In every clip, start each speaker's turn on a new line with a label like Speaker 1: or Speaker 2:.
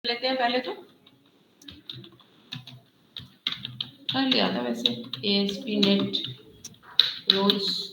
Speaker 1: लेते हैं पहले तो कर लिया था वैसे ASP.NET रोल्स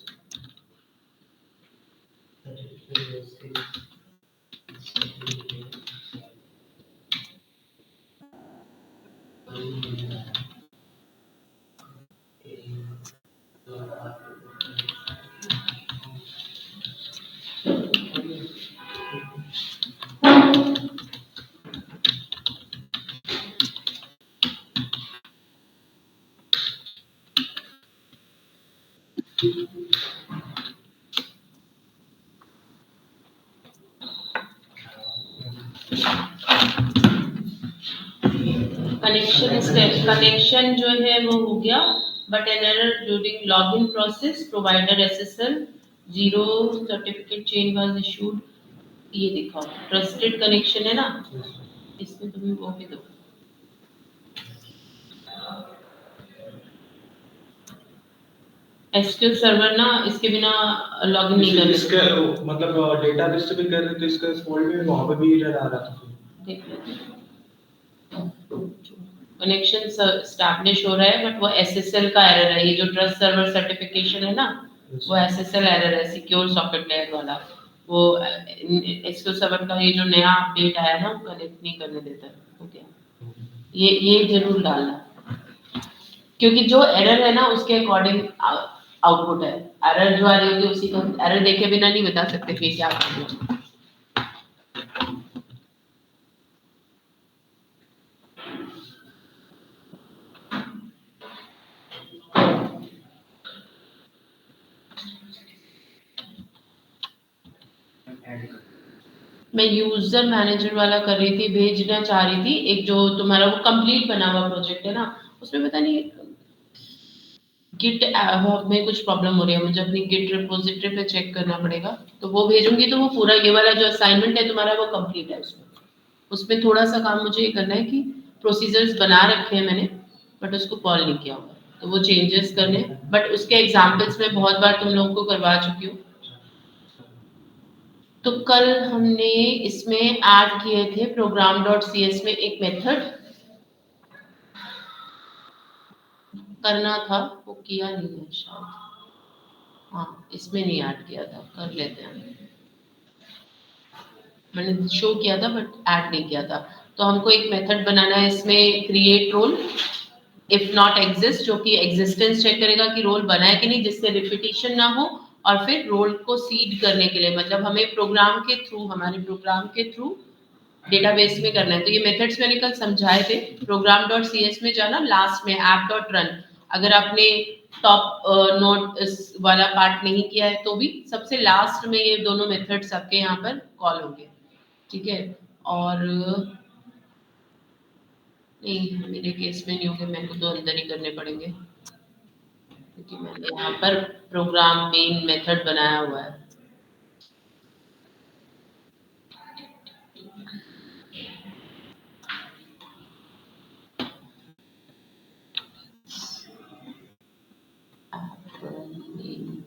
Speaker 1: कनेक्शन जो है वो हो गया, but an error during login process provider SSL 0 certificate chain was issued. ये दिखाओ ट्रस्टेड कनेक्शन है ना, इसमें तुम्हें वो भी दो SQL सर्वर ना, इसके बिना लॉगिन नहीं कर
Speaker 2: इसका मतलब डेटाबेस से भी कर रहे थे, इसका फोल्ड में वहां पे भी एरर आ रहा था।
Speaker 1: देख लेते कनेक्शन एस्टैब्लिश हो रहा है, बट वो SSL का एरर है। ये जो ट्रस्ट सर्वर सर्टिफिकेशन है ना, वो SSL एरर है, सिक्योर सॉकेट लेयर वाला। वो SQL सर्वर का ये जो नया अपडेट आया ना, कनेक्ट नहीं करने देता है। ओके, ये जरूर डालना, क्योंकि जो एरर है ना उसके अकॉर्डिंग आउटपुट है। एरर जो आ रही होगी उसी को एरर देखे बिना नहीं बता सकते कि क्या करना। मैं यूजर मैनेजर वाला कर रही थी, भेजना चाह रही थी एक जो तुम्हारा वो कंप्लीट बना हुआ प्रोजेक्ट है ना, उसमें पता नहीं गिट में कुछ प्रॉब्लम हो रही है, मुझे अपनी गिट रिपोजिटरी पे चेक करना पड़ेगा। तो वो भेजूंगी तो वो पूरा ये वाला जो असाइनमेंट है तुम्हारा वो कंप्लीट है। उसमें थोड़ा सा काम मुझे ये करना है कि प्रोसीजर्स बना रखे हैं मैंने, बट उसको कॉल नहीं किया हुआ, तो वो चेंजेस करने। बट उसके एग्जाम्पल्स में बहुत बार तुम लोगों को करवा चुकी हूँ। तो कल हमने इसमें ऐड किए थे program.cs में एक मेथड करना था, वो किया नहीं है शायद। हाँ, इसमें नहीं ऐड किया था, कर लेते हैं। मैंने शो किया था बट ऐड नहीं किया था। तो हमको एक मेथड बनाना है इसमें, create role if not exist, जो कि एग्जिस्टेंस चेक करेगा कि रोल बना है कि नहीं, जिससे रिपीटिशन ना हो। और फिर रोल को सीड करने के लिए, मतलब हमें प्रोग्राम के थ्रू, हमारे प्रोग्राम के थ्रू डेटाबेस में करना है। तो ये मेथड्स मैंने कल समझाए थे। program.cs में जाना, लास्ट में app.run, अगर आपने टॉप नोट वाला पार्ट नहीं किया है तो भी सबसे लास्ट में ये दोनों मेथड्स आपके यहाँ पर कॉल होंगे, ठीक है। और नहीं, मेरे केस में नहीं होंगे, मेरे को तो अंदर ही करने पड़ेंगे, क्योंकि मैंने यहाँ पर प्रोग्राम मेन मेथड बनाया हुआ है।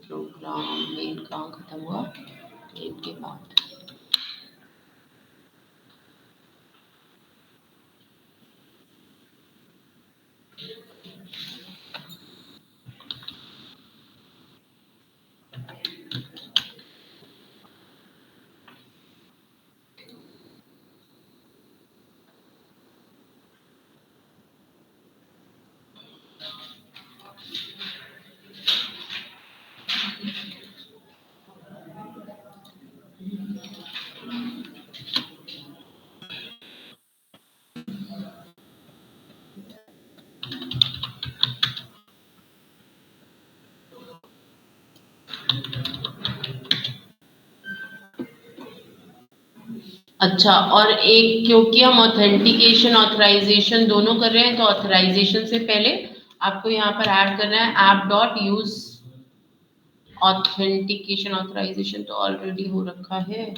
Speaker 1: प्रोग्राम मेन काम खत्म हुआ, इनके बाद अच्छा, और एक क्योंकि हम ऑथेंटिकेशन ऑथराइजेशन दोनों कर रहे हैं, तो ऑथराइजेशन से पहले आपको यहाँ पर ऐड करना है app.use ऑथेंटिकेशन। ऑथराइजेशन तो ऑलरेडी हो रखा है,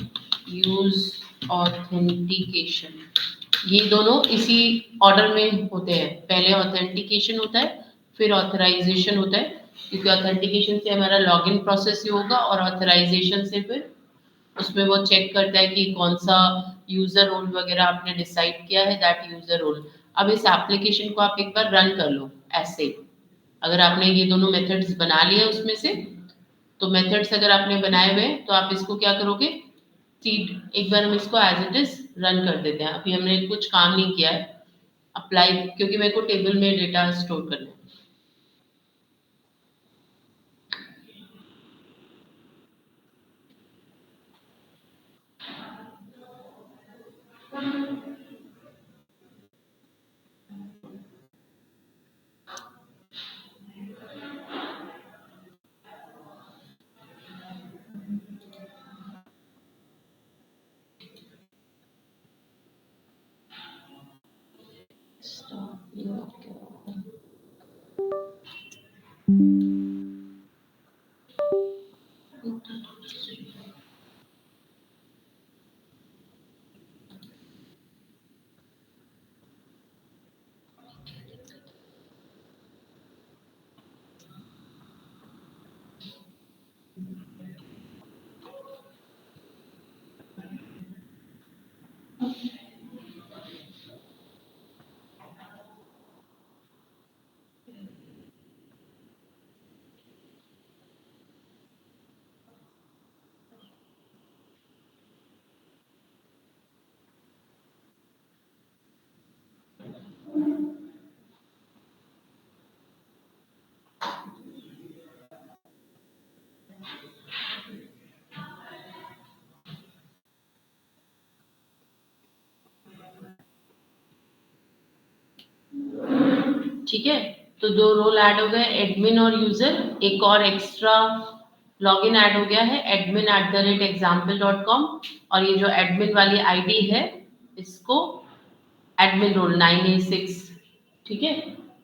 Speaker 1: यूज ऑथेंटिकेशन, ये दोनों इसी ऑर्डर में होते हैं। पहले ऑथेंटिकेशन होता है, फिर ऑथराइजेशन होता है, क्योंकि ऑथेंटिकेशन से हमारा लॉगिन प्रोसेस ही होगा, और ऑथराइजेशन से फिर उसमें वो चेक करता है कि कौन सा यूजर रोल वगैरह आपने डिसाइड किया है, दैट यूजर रोल। अब इस एप्लीकेशन को आप एक बार रन कर लो ऐसे। अगर आपने ये दोनों मेथड्स बना लिए उसमें से, तो मेथड्स अगर आपने बनाए हुए तो आप इसको क्या करोगे, सीड एक बार हम इसको एज इट इज रन कर देते हैं। अभी हमने कुछ काम नहीं किया है अप्लाई, क्योंकि मेरे को टेबल में डेटा स्टोर करना है। ठीक है, तो दो रोल ऐड हो गए, एडमिन और यूजर। एक और एक्स्ट्रा लॉगिन ऐड हो गया है, admin@example.com। और ये जो एडमिन वाली आईडी है इसको एडमिन रोल 9A6। ठीक है,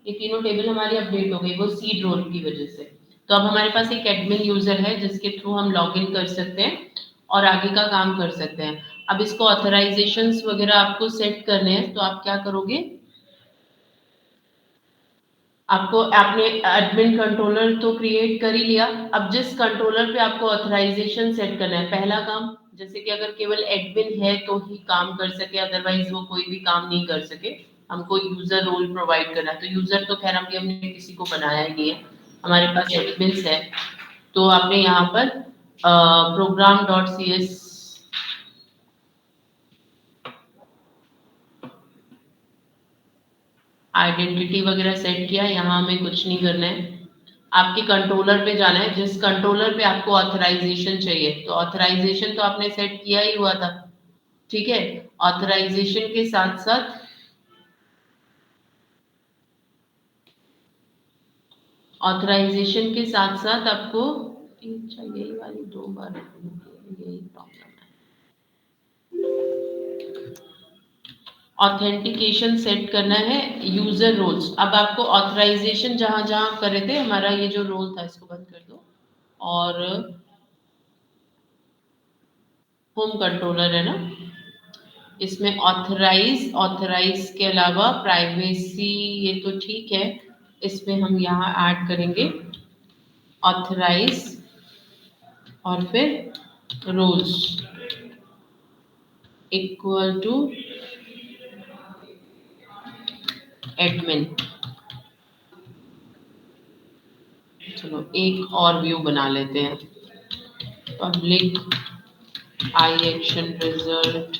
Speaker 1: ये तीनों टेबल हमारी अपडेट हो गई वो सीड रोल की वजह से। तो अब हमारे पास एक एडमिन यूजर है जिसके थ्रू हम लॉगिन कर सकते हैं और आगे का काम कर सकते हैं। अब इसको ऑथराइजेशंस वगैरह आपको सेट करने हैं, तो आप क्या करोगे, आपको आपने एडमिन कंट्रोलर तो क्रिएट कर ही लिया। अब जिस कंट्रोलर पे आपको ऑथराइजेशन सेट करना है, पहला काम जैसे कि अगर केवल एडमिन है तो ही काम कर सके, अदरवाइज वो कोई भी काम नहीं कर सके, हमको यूजर रोल प्रोवाइड करना है। तो यूजर तो खैर हमने किसी को बनाया ही नहीं है, हमारे पास एडमिन्स है। तो आपने यहाँ पर program.cs आइडेंटिटी वगैरह सेट किया। यहाँ हमें कुछ नहीं करना है, आपके कंट्रोलर पे जाना है, जिस कंट्रोलर पे आपको ऑथराइजेशन चाहिए। तो ऑथराइजेशन तो आपने सेट किया ही हुआ था, ठीक है। ऑथराइजेशन के साथ साथ आपको यही वाली 2 बार यही प्रॉब्लम है। ऑथेंटिकेशन सेट करना है, यूजर रोल्स। अब आपको ऑथराइजेशन जहां जहां कर रहे थे, हमारा ये जो रोल था इसको बंद कर दो, और होम कंट्रोलर है ना, इसमें ऑथराइज के अलावा प्राइवेसी, ये तो ठीक है, इसमें हम यहाँ ऐड करेंगे ऑथराइज और फिर रोल्स इक्वल टू एडमिन। चलो एक और व्यू बना लेते हैं, पब्लिक आई एक्शन रिजल्ट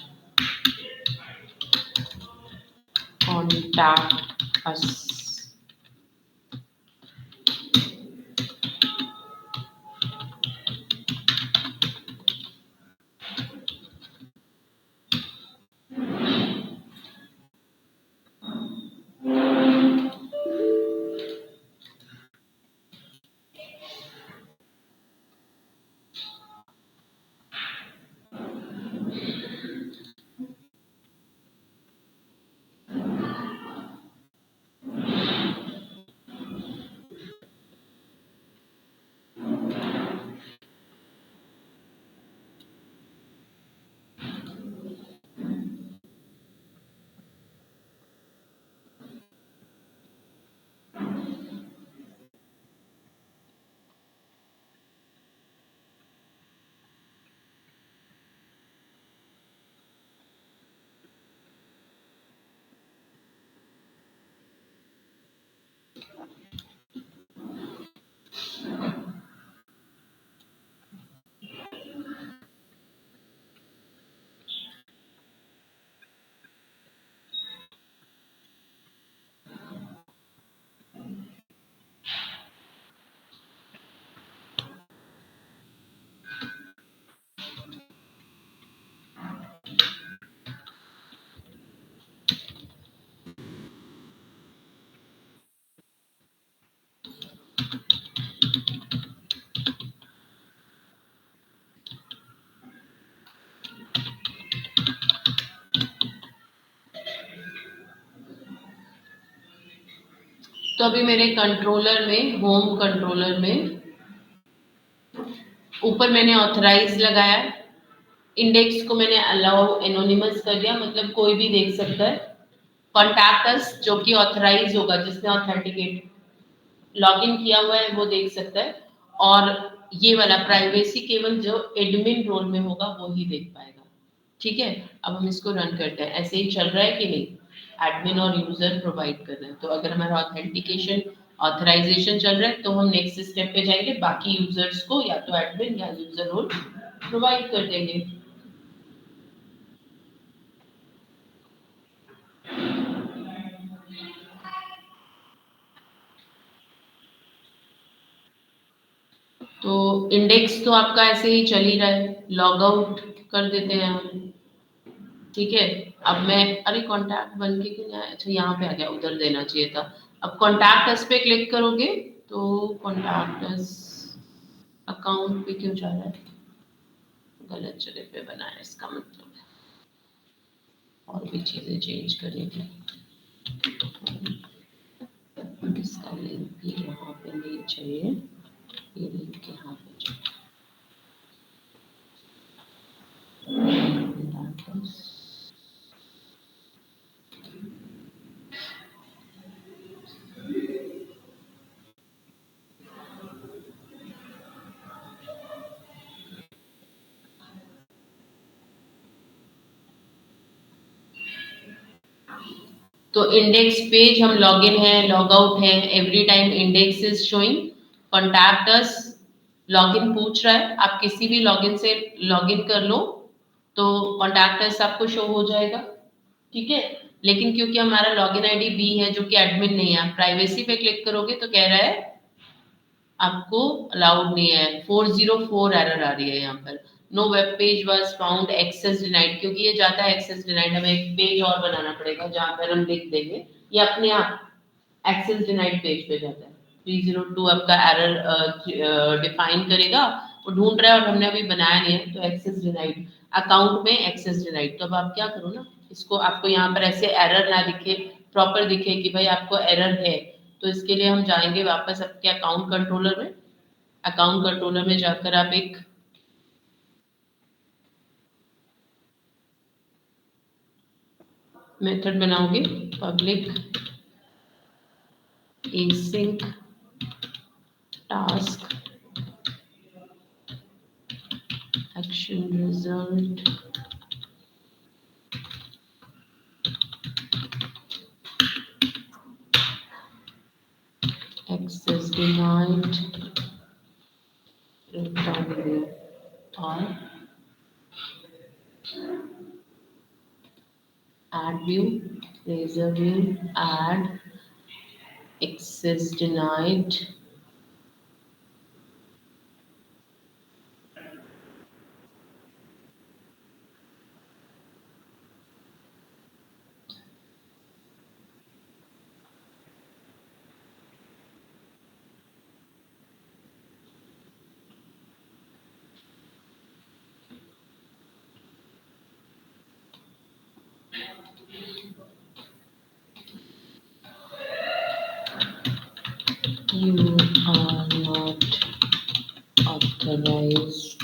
Speaker 1: कॉन्टैक्ट अस। तो अभी मेरे कंट्रोलर में, होम कंट्रोलर में ऊपर मैंने ऑथराइज लगाया, इंडेक्स को मैंने अलाउ एनोनिमस कर दिया, मतलब कोई भी देख सकता है। कॉन्टैक्ट अस जो कि ऑथराइज होगा, जिसने ऑथेंटिकेट लॉगिन किया हुआ है वो देख सकता है, और ये वाला प्राइवेसी केवल जो एडमिन रोल में होगा वो ही देख पाएगा। ठीक है, अब हम इसको रन करते हैं। ऐसे ही चल रहा है कि नहीं, एडमिन और यूजर प्रोवाइड कर रहे हैं। तो अगर हमारा ऑथेंटिकेशन ऑथराइजेशन चल रहा है तो हम नेक्स्ट स्टेप पे जाएंगे, बाकी यूजर्स को या तो एडमिन या यूजर रोल प्रोवाइड कर देंगे। तो इंडेक्स तो आपका ऐसे ही चल ही रहा है, लॉग आउट कर देते हैं हम। ठीक है, अब मैं, अरे कॉन्टैक्ट बन के क्यों नहीं आया, अच्छा यहाँ पे आ गया, उधर देना चाहिए था। अब कॉन्टैक्ट अस पे क्लिक करोगे तो कॉन्टैक्ट अस अकाउंट पे क्यों जा रहा है, गलत जगह पे बना है इसका मतलब, और भी चीजें चेंज करनी थी। इसका लिंक भी यहाँ पे नहीं चाहिए, ये लिंक यहाँ पे चाहिए। तो इंडेक्स पेज हम लॉगिन है, लॉग आउट है, every time index is showing, contact us login पूछ रहा है, आप किसी भी लॉगिन से लॉगिन कर लो तो कॉन्टैक्ट अस आपको शो हो जाएगा। ठीक है, लेकिन क्योंकि हमारा लॉगिन आईडी बी है जो कि एडमिन नहीं है, आप प्राइवेसी पे क्लिक करोगे तो कह रहा है आपको अलाउड नहीं है, 404 एरर आ रही है यहाँ पर, no web page was found access denied, क्योंकि ये जाता है एक्सेस डिनाइड, हमें एक पेज और बनाना पड़ेगा जहाँ पर हम लिख देंगे, ये अपने आप एक्सेस डिनाइड पेज पे जाता है। 302 आपका एरर डिफाइन करेगा, वो ढूंढ रहा है और हमने अभी बनाया नहीं है, तो एक्सेस डिनाइड, अकाउंट में एक्सेस डिनाइड। तो अब आप क्या करो ना, इसको आपको यहाँ पर ऐसे एरर ना दिखे, प्रॉपर दिखे कि भाई आपको एरर है, तो इसके लिए हम जाएंगे वापस आपके अकाउंट कंट्रोलर में। अकाउंट कंट्रोलर में जाकर आप एक मेथड बनाओगे, public async task action result access denied rectangle, और add view, razor view, add access denied, you are not authorized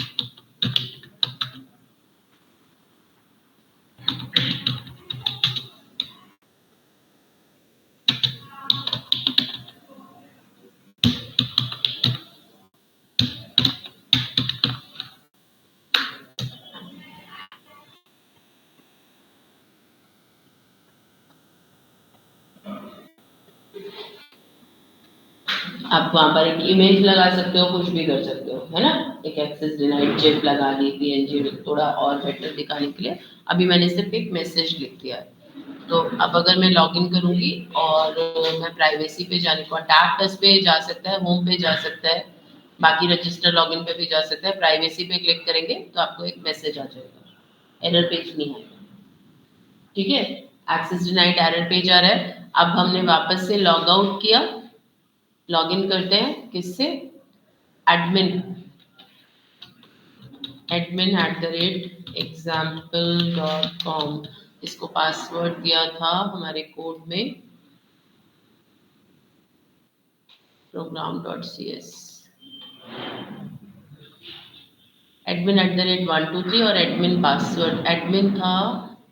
Speaker 1: आप वहां पर एक इमेज लगा सकते हो, कुछ भी कर सकते हो, है ना, एक एक्सेस डिनाइड जिप लगा ली, पीएनजी थोड़ा और बेटर दिखाने के लिए। अभी मैंने सिर्फ एक मैसेज लिख दिया है। तो अब अगर मैं लॉगिन करूंगी और मैं प्राइवेसी पे जाने, कॉन्टैक्ट अस पे जा सकता है, होम पे जा सकता है, बाकी रजिस्टर लॉगिन पे भी जा सकता है, प्राइवेसी पे क्लिक करेंगे तो आपको एक मैसेज आ जाएगा, एरर पेज नहीं आएगा। ठीक है, एक्सेस डिनाइड एरर पेज आ रहा है। अब हमने वापस से लॉग आउट किया, लॉगिन करते हैं किससे, एडमिन, admin@example.com, इसको पासवर्ड दिया था हमारे कोड में, program.cs admin@123 और admin पासवर्ड admin था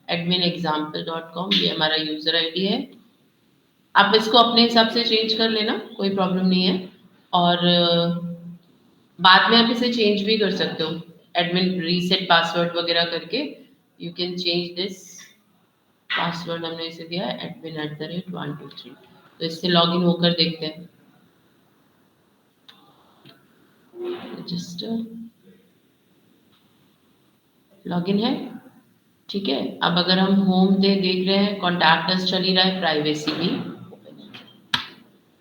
Speaker 1: adminexample.com, ये हमारा यूजर आईडी है। आप इसको अपने हिसाब से चेंज कर लेना, कोई प्रॉब्लम नहीं है। और बाद में आप इसे चेंज भी कर सकते हो, एडमिन रीसेट पासवर्ड वगैरह करके you can change this password. हमने इसे दिया admin@123, तो इससे लॉगिन होकर देखते हैं। रजिस्टर लॉगिन है, ठीक है। अब अगर हम होम पे देख रहे हैं, कॉन्टैक्ट अस चल ही रहा है, प्राइवेसी भी,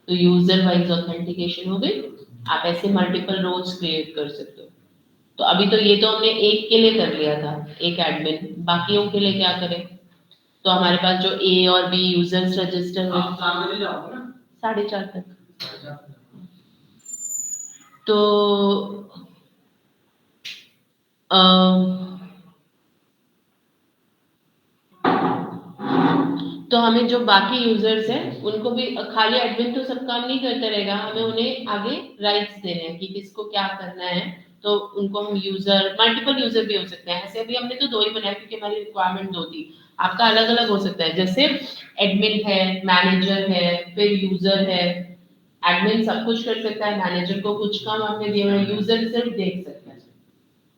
Speaker 1: तो यूजर वाइज ऑथेंटिकेशन हो गई। आप ऐसे मल्टीपल रोज क्रिएट कर सकते हो। तो अभी तो ये तो हमने एक के लिए कर लिया था, एक एडमिन, बाकियों के लिए क्या करें? तो हमारे पास जो ए और बी यूजर्स रजिस्टर हुए, 4:30 तक, तो तो हमें जो बाकी यूजर्स हैं उनको भी, खाली एडमिन तो सब काम नहीं करता रहेगा, हमें उन्हें आगे राइट्स देने हैं कि किसको क्या करना है। तो उनको हम यूजर, मल्टीपल यूजर भी हो सकते हैं। ऐसे अभी हमने तो 2 ही बनाया क्योंकि हमारी रिक्वायरमेंट 2 थी। आपका अलग अलग हो सकता है, जैसे एडमिन है, मैनेजर है, फिर यूजर है। एडमिन सब कुछ कर सकता है, मैनेजर को कुछ काम आपने दिए हुए, यूजर सिर्फ देख सकता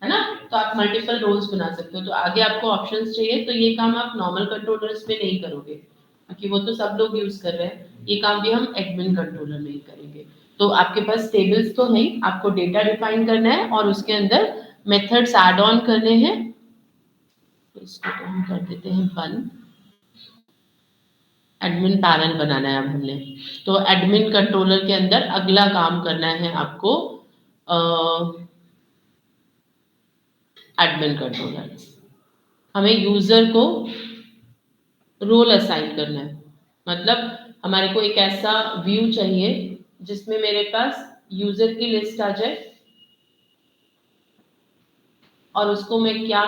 Speaker 1: है ना। तो आप मल्टीपल रोल्स बना सकते हो। तो आगे आपको ऑप्शंस चाहिए, तो ये काम आप नॉर्मल कंट्रोलर्स में नहीं करोगे क्योंकि वो तो सब लोग यूज कर रहे हैं। ये काम भी हम एडमिन कंट्रोलर में ही करेंगे। तो आपके पास टेबल्स तो नहीं, आपको डेटा डिफाइन करना है और उसके अंदर मेथड्स ऐड ऑन करने हैं। तो इसको तो हम कर देते हैं बंद। एडमिन पैनल बनाना है अब हमने। तो एडमिन कंट्रोलर के अंदर अगला काम करना है आपको एडमिन कंट्रोलर। हमें यूजर को रोल असाइन करना है। मतलब हमारे को एक ऐसा व्यू चाहिए जिसमें मेरे पास यूजर की लिस्ट आ जाए और उसको मैं क्या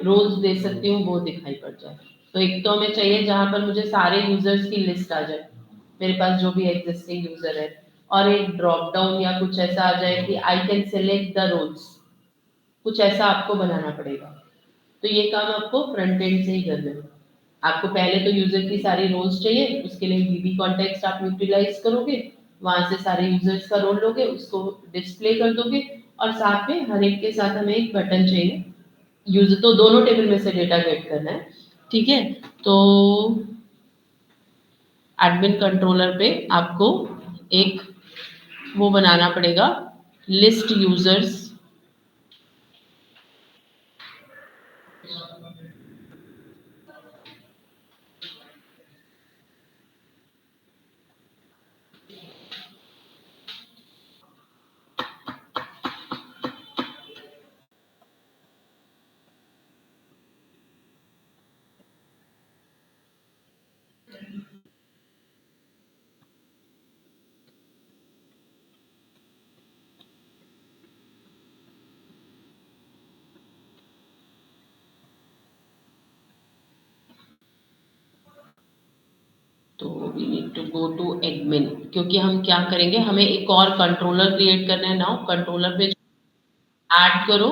Speaker 1: रोल्स दे सकती हूँ वो दिखाई पड़ जाए। तो एक तो हमें चाहिए जहां पर मुझे सारे यूजर्स की लिस्ट आ जाए, मेरे पास जो भी एग्जिस्टिंग यूजर है, और एक ड्रॉप डाउन या कुछ ऐसा आ जाए कि I can select the roles. कुछ ऐसा आपको बनाना पड़ेगा। तो ये काम आपको फ्रंट एंड से ही करना है। आपको पहले तो यूजर की सारी रोल्स चाहिए, उसके लिए डीबी कॉन्टेक्स्ट आप यूटिलाइज करोगे, वहां से सारे यूजर्स का रोल लोगे, उसको डिस्प्ले कर दोगे, और साथ में हर एक के साथ हमें एक बटन चाहिए। यूजर तो दोनों टेबल में से डेटा गेट करना है, ठीक है। तो एडमिन कंट्रोलर पे आपको एक वो बनाना पड़ेगा, लिस्ट यूजर्स। तो we need to go to admin, क्योंकि हम क्या करेंगे, हमें एक और कंट्रोलर क्रिएट करना है। नाउ कंट्रोलर पे ऐड करो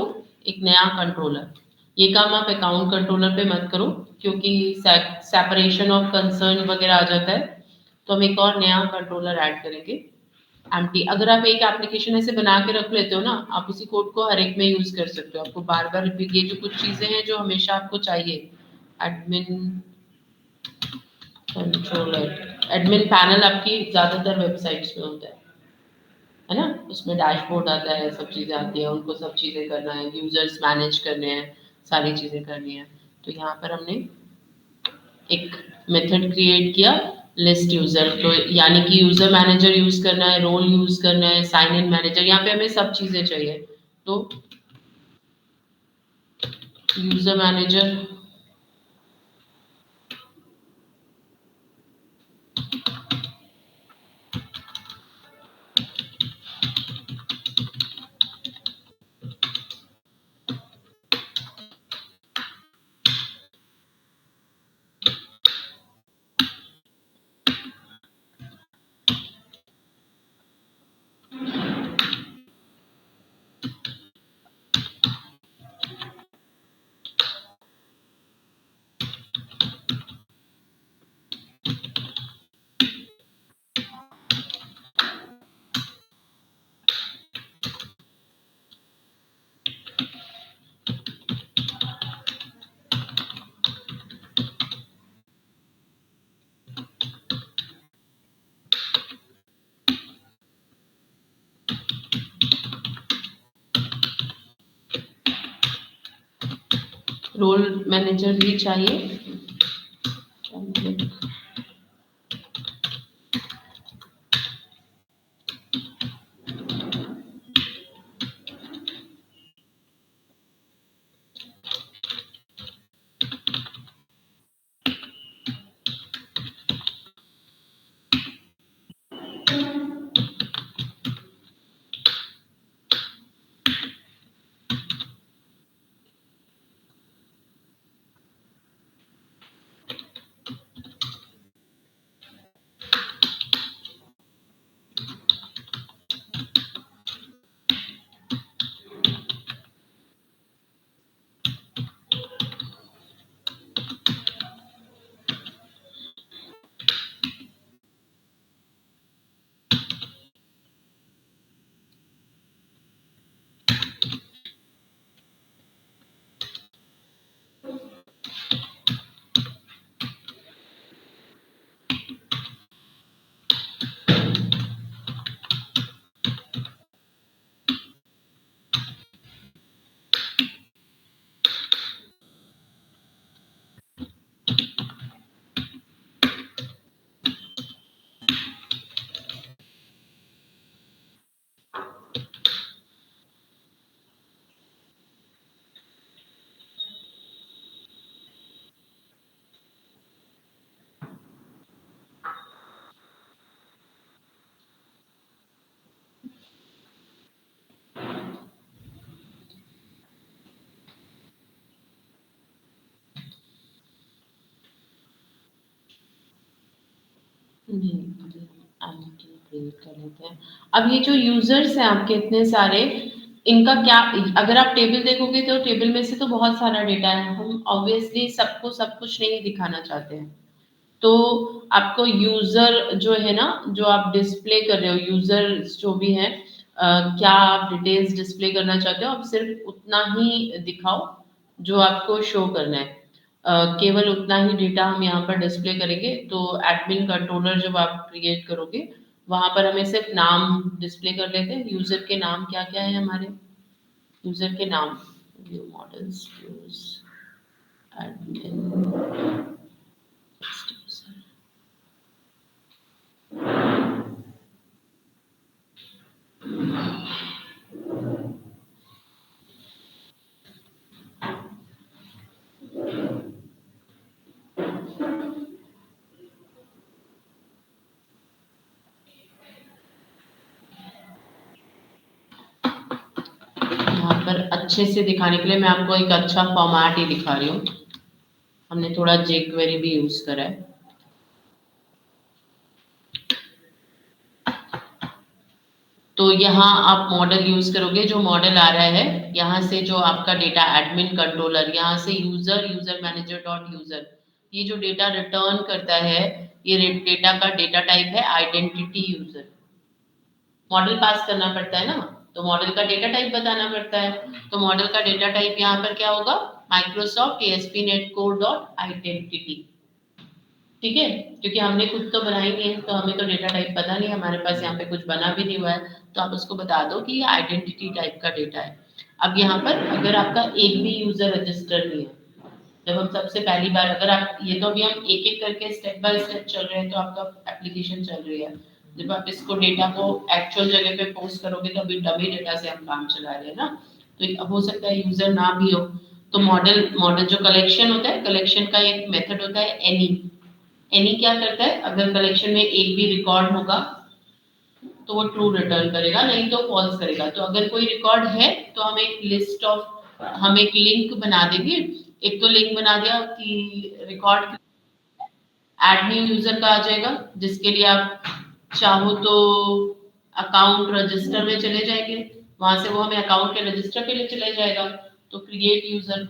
Speaker 1: एक नया कंट्रोलर। ये काम आप अकाउंट कंट्रोलर पे मत करो क्योंकि सेपरेशन ऑफ कंसर्न वगैरह आ जाता है। तो हम एक और नया कंट्रोलर ऐड करेंगे, एम्प्टी। अगर आप एक एप्लीकेशन ऐसे बना के रख लेते हो ना, आप उसी कोड को हर एक में यूज कर सकते हो। आपको बार बार रिपीट, ये जो कुछ चीजें हैं जो हमेशा आपको चाहिए, एडमिन कंट्रोलर, एडमिन पैनल आपकी ज्यादातर वेबसाइट्स में होता है ना। उसमें डैशबोर्ड आता है, सब चीजें आती है, उनको सब चीजें करना है, यूजर्स मैनेज करने हैं, सारी चीजें करनी है। तो यहाँ पर हमने एक मेथड क्रिएट किया, लिस्ट यूजर। तो यानी कि यूजर मैनेजर यूज करना है, रोल यूज करना है, साइन इन मैनेजर, यहाँ पे हमें सब चीजें चाहिए। तो यूजर मैनेजर, रोल मैनेजर भी चाहिए। कर लेते हैं। अब ये जो यूजर्स हैं आपके इतने सारे, इनका क्या, अगर आप टेबल देखोगे तो टेबल में से तो बहुत सारा डेटा है, हम ऑब्वियसली सबको सब कुछ नहीं दिखाना चाहते हैं। तो आपको यूजर जो है ना, जो आप डिस्प्ले कर रहे हो, यूजर जो भी है, क्या आप डिटेल्स डिस्प्ले करना चाहते हो, आप सिर्फ उतना ही दिखाओ जो आपको शो करना है। केवल उतना ही डेटा हम यहाँ पर डिस्प्ले करेंगे। तो एडमिन कंट्रोलर जब आप क्रिएट करोगे, वहां पर हमें सिर्फ नाम डिस्प्ले कर लेते हैं। यूजर के नाम क्या क्या है हमारे, यूजर के नाम, व्यू मॉडल्स, व्यूज, एडमिन, यहाँ पर अच्छे से दिखाने के लिए मैं आपको एक अच्छा फॉर्मेट ही दिखा रही हूँ। हमने थोड़ा jQuery भी यूज करा है। तो यहाँ आप मॉडल यूज करोगे, जो मॉडल आ रहा है यहाँ से, जो आपका डेटा एडमिन कंट्रोलर, यहाँ से user, user manager dot user, ये जो डेटा रिटर्न करता है, ये डेटा का डेटा टाइप है आइडेंटिटी यूजर। मॉडल पास करना पड़ता है ना, तो मॉडल का डेटा टाइप बताना पड़ता है। तो मॉडल का डेटा टाइप यहाँ पर क्या होगा, Microsoft ASP.NET Core dot identity. ठीक है, क्योंकि हमने खुद तो बनाई नहीं है, तो हमें तो डेटा टाइप पता नहीं, हमारे पास यहाँ पे कुछ बना भी नहीं हुआ है, तो आप उसको बता दो कि ये आइडेंटिटी टाइप का डेटा है। अब यहाँ पर अगर आपका एक भी यूजर रजिस्टर नहीं है, जब हम सबसे पहली बार, अगर आप, ये तो अभी हम एक एक करके स्टेप बाय स्टेप चल रहे हैं, तो आपका एप्लीकेशन चल रही है। जब आप इसको डेटा को एक्चुअल जगह पे पोस्ट करोगे, तो अभी डमी डेटा से हम काम चला रहे हैं ना, तो अब हो सकता है यूजर ना भी हो। तो मॉडल मॉडल जो कलेक्शन होता है, कलेक्शन का एक मेथड होता है एनी। एनी क्या करता है, अगर कलेक्शन में एक भी रिकॉर्ड होगा तो वो ट्रू रिटर्न करेगा, नहीं तो फॉल्स करेगा। तो अगर कोई रिकॉर्ड है तो हम एक लिस्ट ऑफ, हम एक लिंक बना देंगे। एक तो लिंक बना दिया कि रिकॉर्ड ऐड न्यू यूजर का आ जाएगा, जिसके लिए आप चाहो तो अकाउंट रजिस्टर में चले जाएंगे, वहां से वो हमें अकाउंट के रजिस्टर के लिए चले जाएगा। तो क्रिएट यूजर,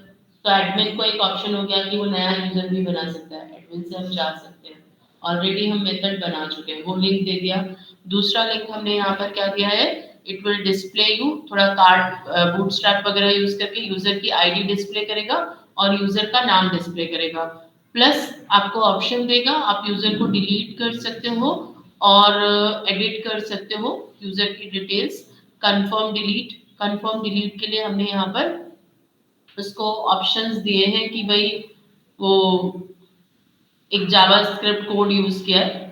Speaker 1: तो एडमिन को एक ऑप्शन हो गया कि वो नया यूजर भी बना सकता है, एडमिन से हम जा सकते हैं। ऑलरेडी हम मेथड बना चुके हैं, वो लिंक दे दिया। दूसरा लिंक हमने यहाँ पर क्या दिया है, इट विल डिस्प्ले यू, थोड़ा कार्ड बूटस्ट्रैप वगैरह यूज करके यूजर की आईडी डिस्प्ले करेगा और यूजर का नाम डिस्प्ले करेगा। प्लस आपको ऑप्शन देगा, आप यूजर को डिलीट कर सकते हो और एडिट कर सकते हो यूजर की details. Confirm delete, confirm delete के लिए हमने यहाँ पर उसको ऑप्शंस दिए हैं कि भाई वो एक जावास्क्रिप्ट कोड यूज किया है,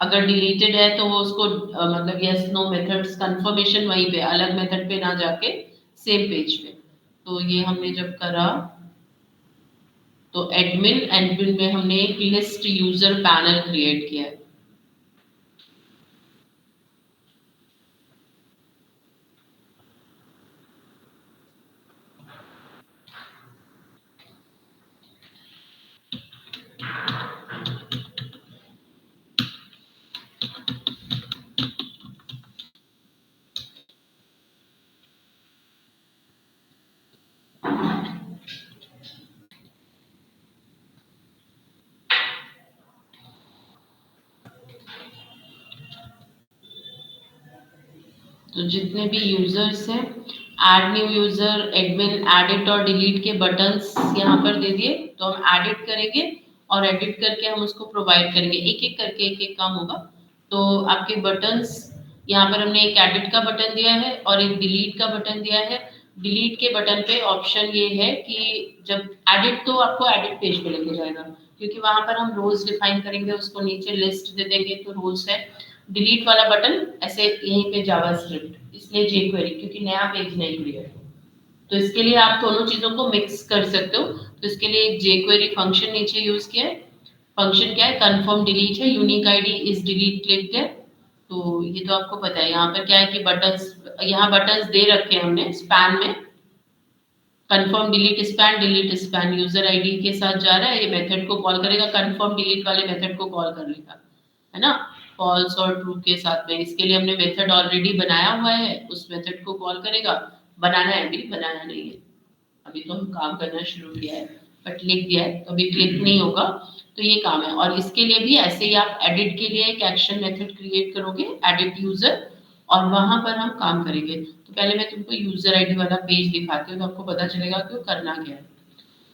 Speaker 1: अगर डिलीटेड है तो वो उसको मतलब यस नो मेथड्स कंफर्मेशन वहीं पे, अलग मेथड पे ना जाके सेम पेज पे। तो ये हमने जब करा तो एडमिन एडमिन में हमने एक लिस्ट यूजर पैनल क्रिएट किया है। तो जितने भी यूजर्स हैं, add new user, admin, edit और डिलीट के बटन्स यहाँ पर दे दिए। तो हम एडिट करेंगे और एडिट करके हम उसको प्रोवाइड करेंगे, एक एक करके एक एक काम होगा। तो आपके बटन्स यहाँ पर हमने एक एडिट का बटन दिया है और एक डिलीट का बटन दिया है। डिलीट के बटन पे ऑप्शन ये है कि जब एडिट, तो आपको एडिट पेज पे लेके जाएगा, क्योंकि वहां पर हम रोल्स डिफाइन करेंगे, उसको नीचे लिस्ट दे देंगे तो रोल्स है। डिलीट वाला बटन ऐसे यहीं पे जावास्क्रिप्ट, इसलिए jQuery, क्योंकि नया पेज नहीं क्रिएट हो। तो इसके लिए आप दोनों चीजों को मिक्स कर सकते हो। तो इसके लिए एक jQuery फंक्शन नीचे यूज किया है। फंक्शन क्या है, कंफर्म डिलीट है, unique ID is delete click है। तो ये तो आपको पता है। यहाँ पर क्या है कि बटन्स, यहाँ बटन्स दे रखे हैं हमने स्पैन में, confirm delete span, delete span user ID के साथ जा रहा है, ये मेथड को कॉल करेगा, कंफर्म डिलीट वाले मेथड को कॉल कर लेगा, है ना, फॉल्स और ट्रू के साथ में। इसके लिए हमने मेथड ऑलरेडी बनाया हुआ है, उस मेथड को कॉल करेगा। बनाना है, अभी बनाना नहीं है, अभी तो हम काम करना शुरू किया है, बट लिख दिया है तो अभी क्लिक नहीं होगा। तो ये काम है। और इसके लिए भी ऐसे ही आप एडिट के लिए एक एक्शन मेथड क्रिएट करोगे, एडिट यूजर, और वहां पर हम काम करेंगे। तो पहले मैं तुमको यूजर आईडी वाला पेज दिखाती हूँ, तो आपको पता चलेगा कि वो करना क्या है।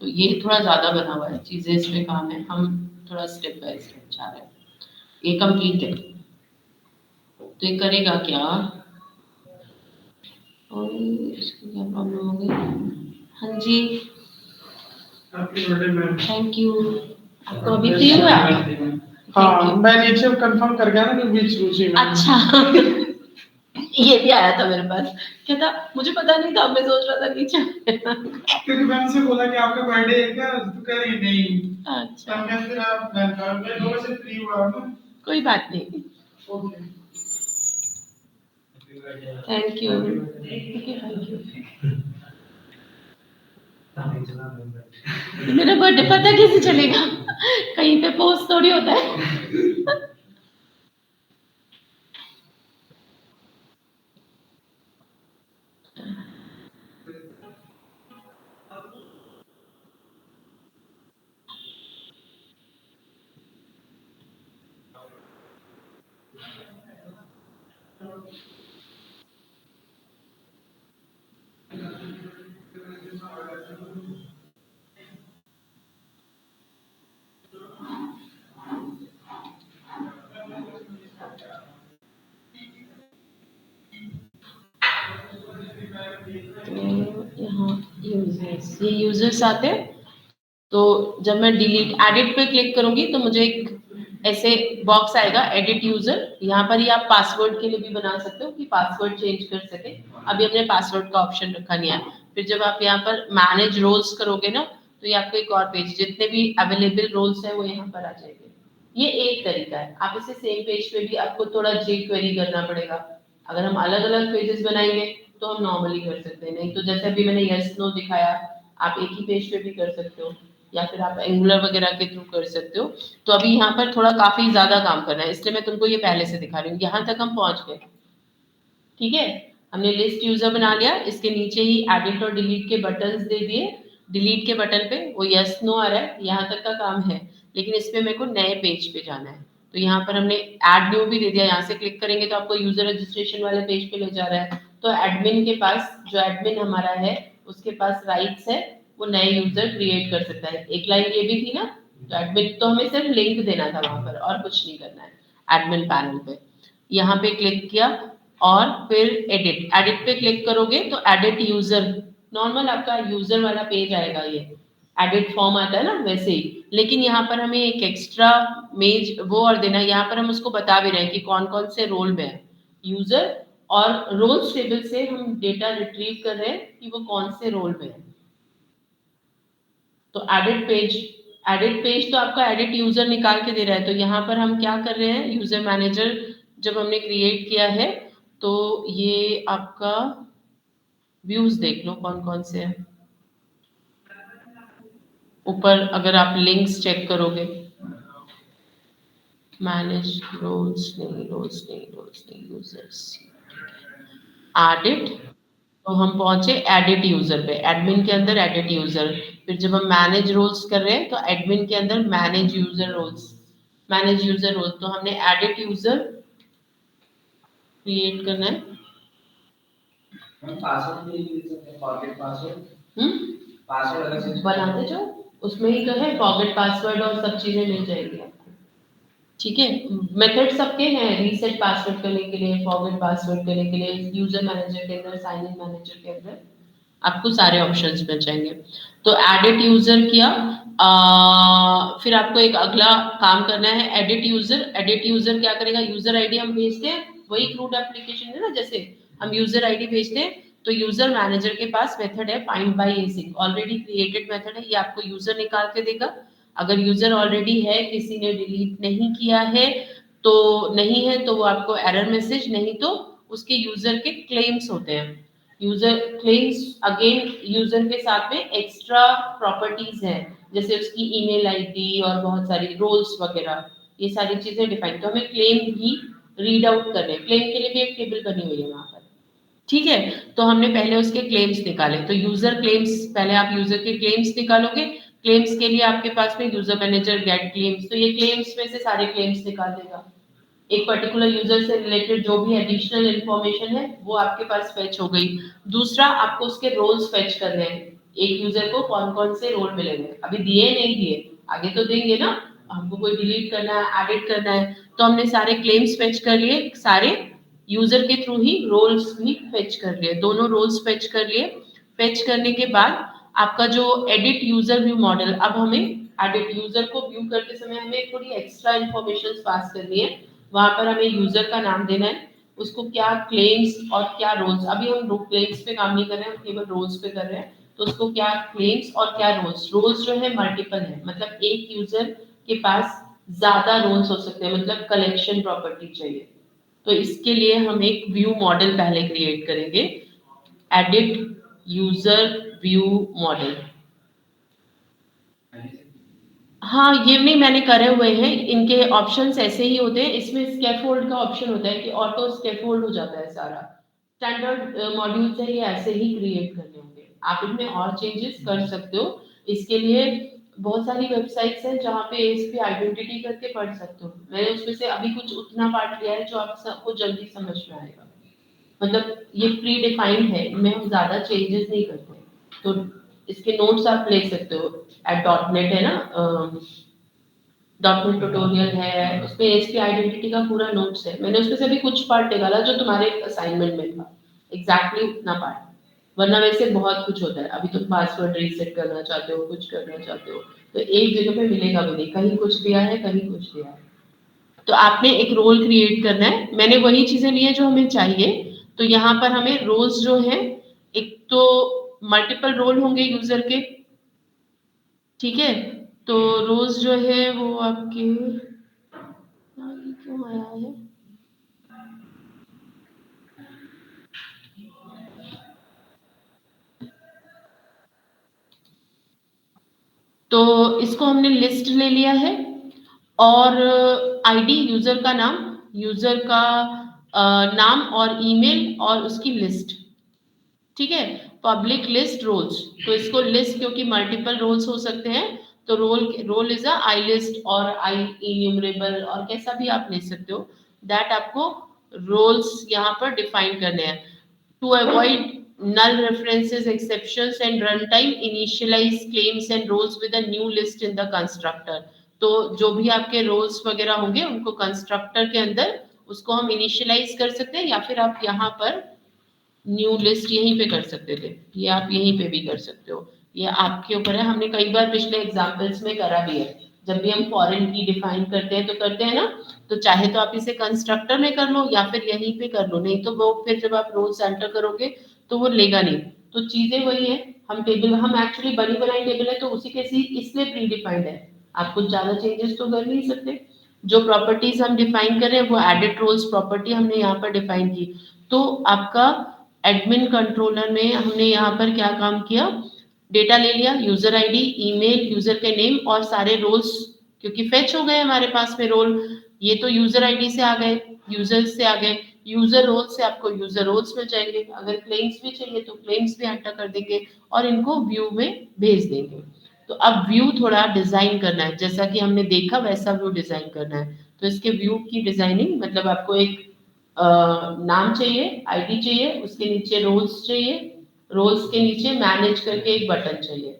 Speaker 1: तो ये थोड़ा ज्यादा बना हुआ है, चीजें इसमें काम है, हम थोड़ा स्टेप बाय स्टेप जा रहे हैं। ये कंप्लीट है, तो ये करेगा क्या, और इसकी क्या प्रॉब्लम हो गई। हाँ जी, थैंक यू। आपको अभी फ्री हुआ?
Speaker 3: हाँ, मैं नीचे कंफर्म कर गया ना कि बीच रुचि में।
Speaker 1: अच्छा ये भी आया था मेरे पास, क्या था मुझे पता नहीं था, मैं सोच रहा था नीचे
Speaker 3: क्योंकि मैंने से बोला कि आपका बर्थडे है क्या, तो कह रही नहीं।
Speaker 1: अच्छा,
Speaker 3: तब मैं फिर आप मैं 2 से फ्री हुआ ना।
Speaker 1: कोई बात नहीं,
Speaker 3: okay,
Speaker 1: thank you, thank you. मेरा बर्थडे पता कैसे चलेगा, कहीं पे पोस्ट थोड़ी होता है। तो यहाँ यूजर्स, ये यूजर्स आते हैं। तो जब मैं डिलीट एडिट पे क्लिक करूंगी तो मुझे एक ऐसे बॉक्स आएगा, एडिट यूजर। यहाँ पर ही आप पासवर्ड के लिए भी बना सकते हो कि पासवर्ड चेंज कर सके। अभी हमने पासवर्ड का ऑप्शन रखा नहीं है। फिर जब आप यहाँ पर मैनेज रोल्स करोगे ना, तो ये आपको एक और पेज, जितने भी अवेलेबल रोल्स है वो यहाँ पर आ जाएंगे। ये एक तरीका है। आप इसे सेम पेज पे भी, आपको थोड़ा jQuery करना पड़ेगा। अगर हम अलग अलग पेजेस बनाएंगे तो हम नॉर्मली कर सकते हैं, नहीं तो जैसे अभी मैंने यस नो दिखाया, आप एक ही पेज पे भी कर सकते हो, या फिर आप एंगुलर वगैरह के थ्रू कर सकते हो। तो अभी यहाँ पर थोड़ा काफी ज्यादा काम करना है, इसलिए मैं तुमको ये पहले से दिखा रही हूँ। यहाँ तक हम पहुंच गए, ठीक है। हमने लिस्ट यूजर बना लिया, इसके नीचे ही एडिट और डिलीट के बटन्स दे दिए। डिलीट के बटन पे वो यस नो आ रहा है, यहाँ तक का काम है, लेकिन इसमें मेरे को नए पेज पे जाना है। तो यहाँ पर हमने ऐड न्यू भी दे दिया, यहाँ से क्लिक करेंगे तो आपको यूजर रजिस्ट्रेशन वाले पेज पे ले जा रहा है। तो एडमिन के पास, जो एडमिन हमारा है उसके पास राइट्स है, वो नए यूजर क्रिएट कर सकता है। एक लाइन ये भी थी ना, तो एडमिन तो हमें सिर्फ लिंक देना था वहां पर, और कुछ नहीं करना है। एडमिन पैनल पे यहाँ पे क्लिक किया और फिर एडिट, एडिट पे क्लिक करोगे तो एडिट यूजर नॉर्मल आपका यूजर वाला पेज आएगा, ये एडिट फॉर्म आता है ना वैसे ही, लेकिन यहाँ पर हमें एक एक्स्ट्रा मेज वो और देना है। यहाँ पर हम उसको बता भी रहे हैं कि कौन कौन से रोल में है यूजर, और रोल्स टेबल से हम डेटा रिट्रीव कर रहे हैं कि वो कौन से रोल में है। तो एडिट पेज तो आपका एडिट यूजर निकाल के दे रहा है, तो यहाँ पर हम क्या कर रहे हैं, यूजर मैनेजर जब हमने क्रिएट किया है तो ये आपका व्यूज देख लो कौन कौन से हैं। ऊपर अगर आप लिंक्स चेक करोगे, मैनेज रोल्स नहीं यूजर्स, एडिट, तो हम पहुंचे एडिट यूजर पे, एडमिन के अंदर एडिट यूजर। फिर जब हम मैनेज रोल्स कर रहे हैं तो एडमिन के अंदर मैनेज यूजर रोल्स, तो हमने एडिट यूजर क्रिएट करना है।
Speaker 4: पासवर्ड भी यूज करते हैं, फॉरगेट पासवर्ड,
Speaker 1: पासवर्ड अलग से बनाते जाओ, उसमें ही तो है फॉरगेट पासवर्ड और सब चीजें मिल जाएगी आपको। ठीक है, मेथड सबके हैं, रीसेट पासवर्ड करने के लिए, फॉरगेट पासवर्ड करने के लिए, यूजर मैनेजर के अंदर, साइन इन मैनेजर के अंदर आपको सारे ऑप्शंस मिल जाएंगे। तो एडिट यूजर किया, फिर आपको एक अगला काम करना है एडिट यूजर क्या करेगा, यूजर आईडी हम भेजते हैं, वही क्रूड एप्लीकेशन है ना, जैसे हम यूजर आईडी भेजते हैं तो यूजर मैनेजर के पास मेथड है find by एसिक, already created method है, ये आपको यूजर निकाल के देगा। अगर यूजर ऑलरेडी है, किसी ने डिलीट नहीं किया है तो नहीं है तो वो आपको एरर मैसेज, नहीं तो उसके यूजर के क्लेम्स होते हैं, यूजर क्लेम्स अगेन यूजर के साथ में एक्स्ट्रा प्रॉपर्टीज हैं, जैसे उसकी ईमेल आईडी और बहुत सारी रोल्स वगैरह, ये सारी चीजें डिफाइन, तो हमें क्लेम भी रीड आउट करने, क्लेम के लिए भी एक टेबल बनी हुई है वहां पर। ठीक है, तो हमने पहले उसके क्लेम्स निकाले, तो यूजर क्लेम्स, पहले आप यूजर के क्लेम्स निकालोगे, क्लेम्स के लिए आपके पास में यूजर मैनेजर गेट क्लेम्स, तो ये क्लेम्स में से सारे क्लेम्स निकाल देगा, एक पर्टिकुलर यूजर से रिलेटेड जो भी एडिशनल इंफॉर्मेशन है वो आपके पास फेच हो गई। दूसरा, आपको उसके रोल्स फेच करने हैं, एक यूजर को कौन कौन से रोल मिलेंगे, अभी दिए नहीं दिए, आगे तो देंगे ना, हमको कोई डिलीट करना है, एडिट करना है, तो हमने सारे क्लेम्स फेच कर लिए, सारे यूजर के थ्रू ही रोल्स भी फेच कर लिए, दोनों रोल्स फेच कर लिए। फेच करने के बाद आपका जो एडिट यूजर व्यू मॉडल, अब हमें एडिट यूजर को व्यू करते समय हमें थोड़ी एक्स्ट्रा इंफॉर्मेशन पास करनी है, वहां पर हमें यूजर का नाम देना है, उसको क्या क्लेम्स और क्या रोल्स, अभी हम क्लेम्स पे काम नहीं कर रहे हैं, हम केवल रोल्स पे कर रहे हैं, तो उसको क्या क्लेम्स और क्या रोल्स, रोल्स जो है मल्टीपल है, मतलब एक यूजर के पास ज्यादा रोल्स हो सकते हैं, मतलब कलेक्शन प्रॉपर्टी चाहिए, तो इसके लिए हम एक व्यू मॉडल पहले क्रिएट करेंगे, एडिट यूजर व्यू मॉडल। हाँ, ये नहीं मैंने करे हुए हैं, इनके ऑप्शंस ऐसे ही होते हैं, इसमें स्कैफोल्ड का ऑप्शन होता है कि ऑटो स्कैफोल्ड हो जाता है, सारा स्टैंडर्ड मॉड्यूल से ये ऐसे ही क्रिएट करने होंगे, आप इनमें और चेंजेस कर सकते हो, इसके लिए बहुत सारी वेबसाइट्स हैं जहाँ पे एएसपी आइडेंटिटी करके पढ़ सकते हो, मैंने उसमें से अभी कुछ उतना पार्ट लिया है जो आप सबको जल्दी समझ में आएगा, मतलब ये प्री डिफाइंड है, इनमें हम ज्यादा चेंजेस नहीं करते, तो इसके नोट्स आप ले सकते हो, एट .NET है ना, .NET ट्यूटोरियल है, उसमें एएसपी आइडेंटिटी का पूरा नोट्स है, मैंने उसमें से अभी कुछ पार्ट निकाला जो तुम्हारे असाइनमेंट में था, एग्जैक्टली उतना पार्ट, वरना वैसे बहुत कुछ होता है, अभी तुम पासवर्ड रीसेट करना चाहते हो, कुछ करना चाहते हो, तो एक जगह पे मिलेगा भी नहीं, कहीं कुछ दिया है कहीं कुछ दिया है, तो आपने एक रोल क्रिएट करना है, मैंने वही चीजें ली है जो हमें चाहिए, तो यहाँ पर हमें रोल्स जो है, एक तो मल्टीपल रोल होंगे यूजर के, ठीक है, तो रोल्स जो है वो आपके, ये क्यों आया है, तो इसको हमने लिस्ट ले लिया है, और आईडी यूजर का नाम, यूजर का नाम और ईमेल और उसकी लिस्ट, ठीक है, पब्लिक लिस्ट रोल्स, तो इसको लिस्ट क्योंकि मल्टीपल रोल्स हो सकते हैं, तो role is a I list और आई इन्यूमरेबल और कैसा भी आप ले सकते हो, दैट आपको रोल्स यहाँ पर डिफाइन करने हैं, to avoid null references exceptions and runtime initialize claims and roles with a new list in the constructor, तो जो भी आपके रोल्स वगैरह होंगे उनको कंस्ट्रक्टर के अंदर उसको हम इनिशियलाइज कर सकते हैं, या फिर आप यहाँ पर न्यू लिस्ट यहीं पे कर सकते थे, ये आप यहीं पे भी कर सकते हो, ये आपके ऊपर है। हमने कई बार पिछले एग्जाम्पल्स में करा भी है, जब भी हम फॉरेन की डिफाइन करते हैं तो करते हैं ना, तो चाहे तो आप इसे कंस्ट्रक्टर में कर लो या फिर यहीं पे कर लो, नहीं तो वो फिर जब आप रोल्स एंटर करोगे तो वो लेगा नहीं। तो चीजें वही है, हम टेबल, हम एक्चुअली बनी बनाई टेबल है तो उसी के सी इसलिए प्री डिफाइंड है, आप कुछ ज्यादा चेंजेस तो कर नहीं सकते। जो प्रॉपर्टीज हम डिफाइन कर रहे हैं वो एडिट रोल्स प्रॉपर्टी हमने यहाँ पर डिफाइन की। तो आपका एडमिन कंट्रोलर में हमने यहाँ पर क्या काम किया, डेटा ले लिया, यूजर आईडी, ईमेल, यूजर के नेम और सारे रोल्स, क्योंकि फेच हो गए हमारे पास में रोल, ये तो यूजर आईडी से आ गए, यूजर्स से आ गए, यूजर रोल से आपको यूजर रोल्स मिल जाएंगे, अगर क्लेम्स भी चाहिए तो क्लेम्स भी एंटर कर देंगे और इनको व्यू में भेज देंगे। तो अब व्यू थोड़ा डिजाइन करना है, जैसा कि हमने देखा वैसा व्यू डिजाइन करना है। तो इसके व्यू की डिजाइनिंग मतलब आपको एक नाम चाहिए, आईडी चाहिए, उसके नीचे रोल्स चाहिए, रोल्स के नीचे मैनेज करके एक बटन चाहिए।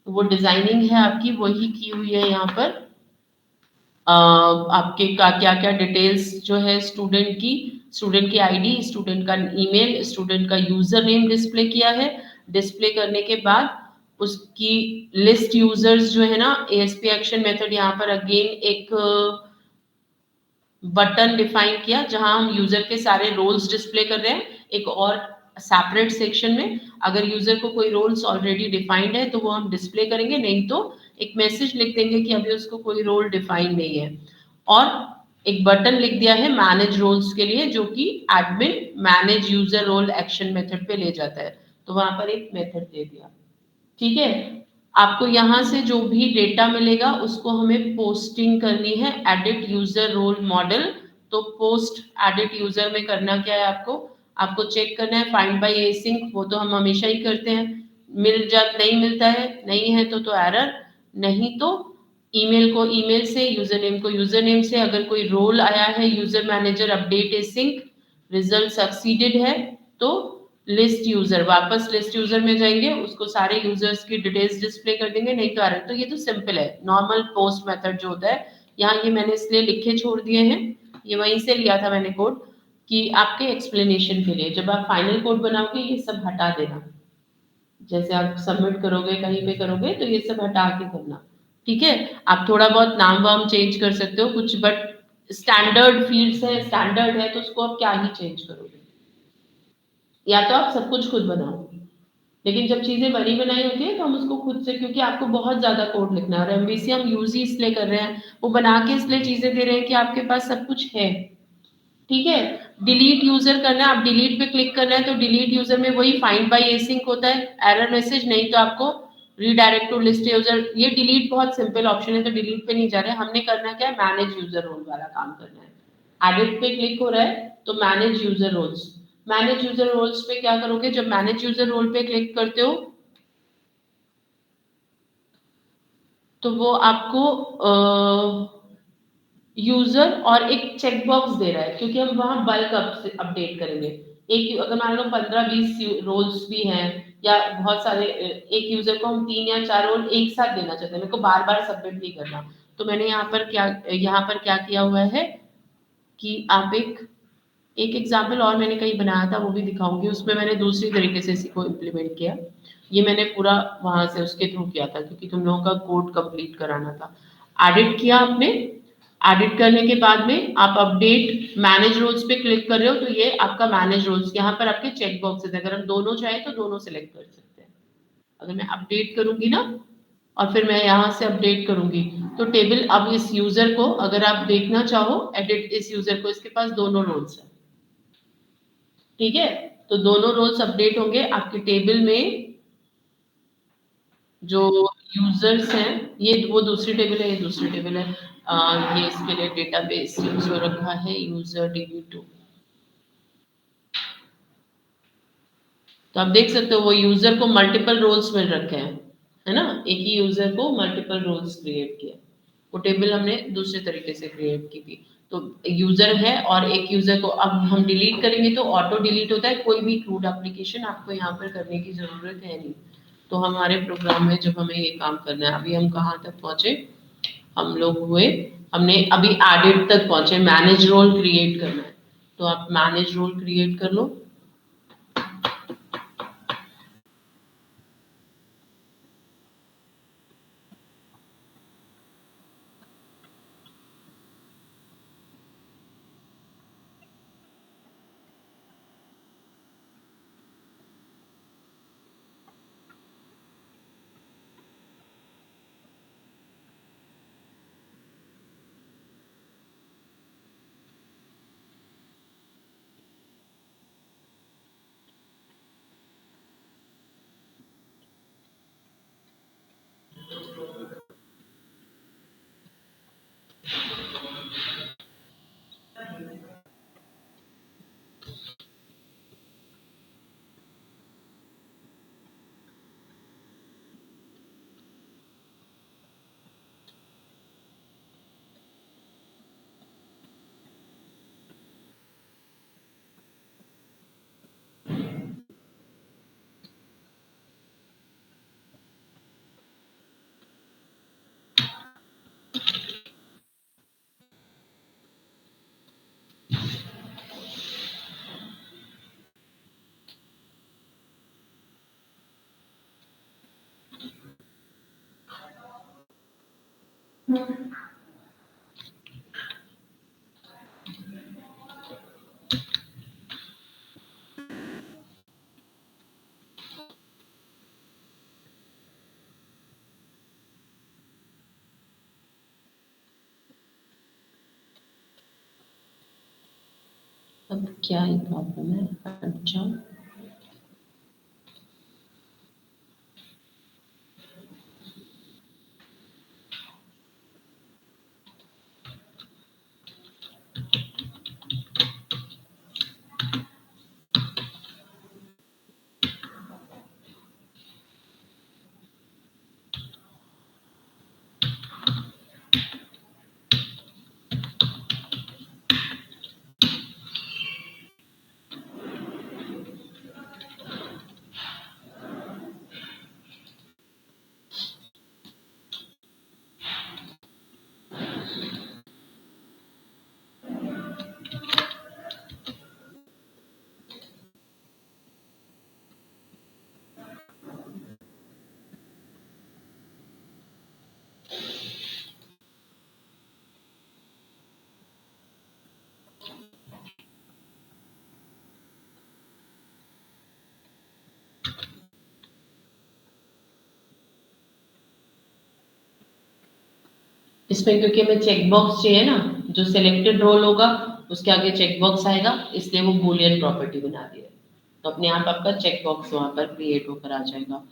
Speaker 1: तो वो डिजाइनिंग है आपकी, वही की हुई है यहाँ पर। आपके का क्या क्या डिटेल्स जो है स्टूडेंट की आईडी, स्टूडेंट का ईमेल, स्टूडेंट का यूजर नेम डिस्प्ले किया है। डिस्प्ले करने के बाद उसकी लिस्ट यूजर्स जो है ना, एएसपी एक्शन मेथड यहाँ पर अगेन एक बटन डिफाइन किया जहां हम यूजर के सारे रोल्स डिस्प्ले कर रहे हैं। एक और सेपरेट सेक्शन में अगर यूजर को कोई रोल्स ऑलरेडी डिफाइंड है तो वो हम डिस्प्ले करेंगे, नहीं तो एक मैसेज लिख देंगे कि अभी उसको कोई रोल डिफाइन नहीं है। और एक बटन लिख दिया है मैनेज रोल्स के लिए, जो कि admin manage user roll action method पे ले जाता है, तो वहां पर एक मेथड दे दिया। ठीक है, आपको यहाँ से जो भी डेटा मिलेगा उसको हमें पोस्टिंग करनी है, एडिट यूजर रोल मॉडल। तो पोस्ट एडिट यूजर में करना क्या है, आपको आपको चेक करना है फाइंड बाय एसिंक, वो तो हम हमेशा ही करते हैं, नहीं मिलता है, नहीं है तो एरर, नहीं तो ईमेल को ईमेल से, यूजर नेम को यूजर नेम से, अगर कोई रोल आया है user manager update async, result succeeded है तो लिस्ट यूजर, वापस लिस्ट यूजर में जाएंगे, उसको सारे यूजर्स की डिटेल्स डिस्प्ले कर देंगे, नहीं तो आ रहा है। तो ये तो सिंपल है, नॉर्मल पोस्ट मेथड जो होता है। यहाँ ये मैंने इसलिए लिखे छोड़ दिए हैं, ये वहीं से लिया था मैंने कोड, कि आपके एक्सप्लेनेशन के लिए जब आप फाइनल कोड बनाओगे ये सब हटा देना, जैसे आप सबमिट करोगे कहीं पे करोगे तो ये सब हटा के करना। ठीक है, आप थोड़ा बहुत नाम वाम चेंज कर सकते हो कुछ, बट स्टैंडर्ड फील्ड्स है, स्टैंडर्ड है, तो उसको आप क्या ही चेंज करोगे, या तो आप सब कुछ खुद बनाओ। लेकिन जब चीजें बनी बनाई होती है तो हम उसको खुद से, क्योंकि आपको बहुत ज्यादा कोड लिखना है और एमबीसी हम यूज ही इसलिए कर रहे हैं, वो बना के इसलिए चीजें दे रहे हैं कि आपके पास सब कुछ है। ठीक है, डिलीट यूजर करना है, आप डिलीट पे क्लिक करना है तो डिलीट यूजर में वही फाइंड बाय एसिंक होता है, एरर मैसेज, नहीं तो आपको रीडायरेक्ट टू लिस्ट यूजर। ये डिलीट बहुत सिंपल ऑप्शन है तो डिलीट पे नहीं जा रहे हैं, हमने करना क्या है, मैनेज यूजर रोल वाला काम करना है। एडिट पे क्लिक हो रहा है तो manage user roles, manage user roles पे क्या करोगे, जब मैनेज यूजर रोल पे क्लिक करते हो तो वो आपको यूजर और एक चेकबॉक्स दे रहा है, क्योंकि हम वहां बल्क अपडेट करेंगे। एक अगर मान लो 15-20 रोल्स भी हैं या बहुत सारे, एक यूजर को हम 3 या 4 रोल एक साथ देना चाहते हैं, मेरे को बार बार सबमिट नहीं करना, तो मैंने यहाँ पर क्या किया हुआ है कि आप एक एग्जाम्पल और मैंने कहीं बनाया था वो भी दिखाऊंगी, उसमें मैंने दूसरी तरीके से इसी को इम्प्लीमेंट किया। ये मैंने पूरा वहां से उसके थ्रू किया था क्योंकि तुम लोगों का कोड कंप्लीट कराना था। एडिट किया आपने, एडिट करने के बाद में आप अपडेट मैनेज रोल्स पे क्लिक कर रहे हो तो ये आपका मैनेज रोल्स, यहाँ पर आपके चेक बॉक्सेस, अगर हम दोनों चाहें तो दोनों सिलेक्ट कर सकते हैं। अगर मैं अपडेट करूंगी ना और फिर मैं यहाँ से अपडेट करूंगी तो टेबल, अब इस यूजर को अगर आप देखना चाहो एडिट इस यूजर को, इसके पास दोनों रोल्स है। ठीक है, तो दोनों रोल्स अपडेट होंगे आपके टेबल में। जो यूजर्स हैं ये वो दूसरी टेबल है, ये दूसरी टेबल है, ये इसके लिए डेटाबेस यूज हो रखा है यूजर db2। तो आप देख सकते हो वो यूजर को मल्टीपल रोल्स मिल रखे हैं, है ना, एक ही यूजर को मल्टीपल रोल्स क्रिएट किया। वो टेबल हमने दूसरे तरीके से क्रिएट की थी। तो यूजर है और एक यूजर को अब हम डिलीट करेंगे तो ऑटो डिलीट होता है, कोई भी क्रूड एप्लीकेशन आपको यहाँ पर करने की जरूरत है नहीं। तो हमारे प्रोग्राम में जब हमें ये काम करना है, अभी हम कहाँ तक पहुंचे, हम लोग हुए, हमने अभी एडिट तक पहुंचे, मैनेज रोल क्रिएट करना है। तो आप मैनेज रोल क्रिएट कर लो। अब क्या ही प्रॉब्लम है? अच्छा, इसमें क्योंकि हमें चेक बॉक्स चाहिए ना, जो सिलेक्टेड रोल होगा उसके आगे चेक बॉक्स आएगा, इसलिए वो बूलियन प्रॉपर्टी बना दी है। तो अपने आप आपका चेक बॉक्स वहाँ पर क्रिएट होकर आ जाएगा।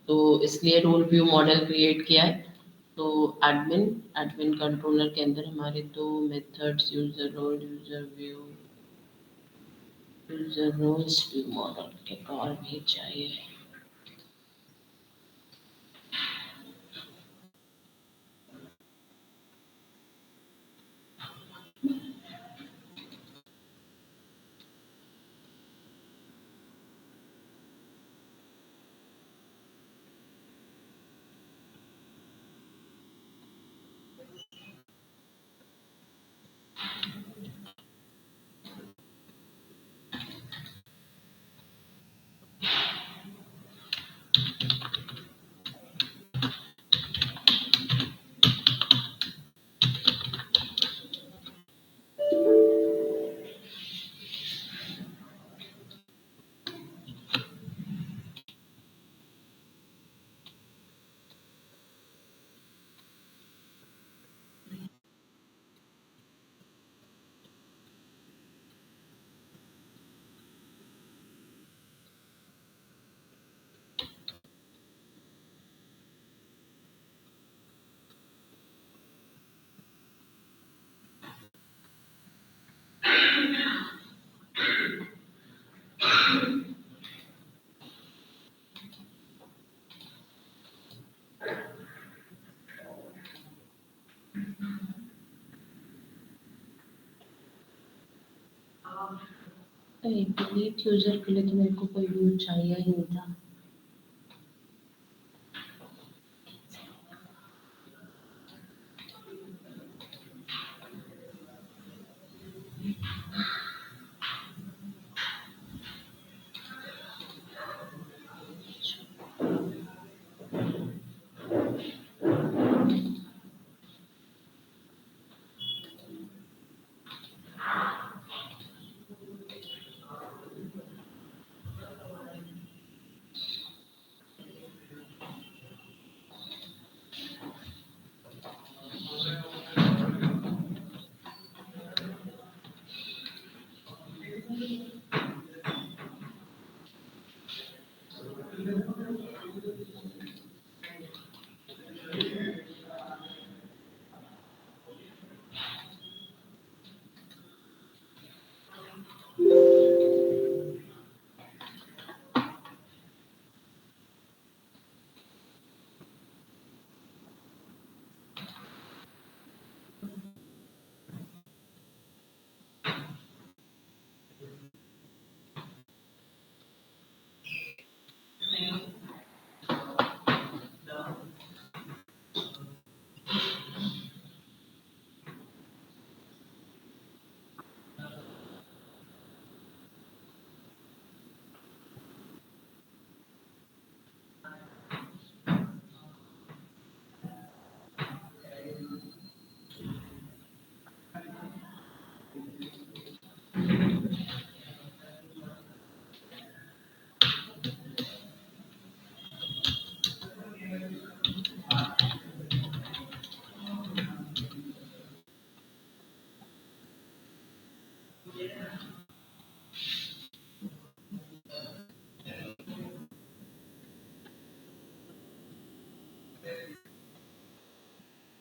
Speaker 1: तो इसलिए रोल व्यू मॉडल क्रिएट किया है। तो एडमिन एडमिन कंट्रोलर के अंदर हमारे दो methods, user role, user view, user roles view model एक और भी चाहिए। डिलीट यूजर के लिए तो मेरे को कोई व्यू चाहिए ही नहीं था।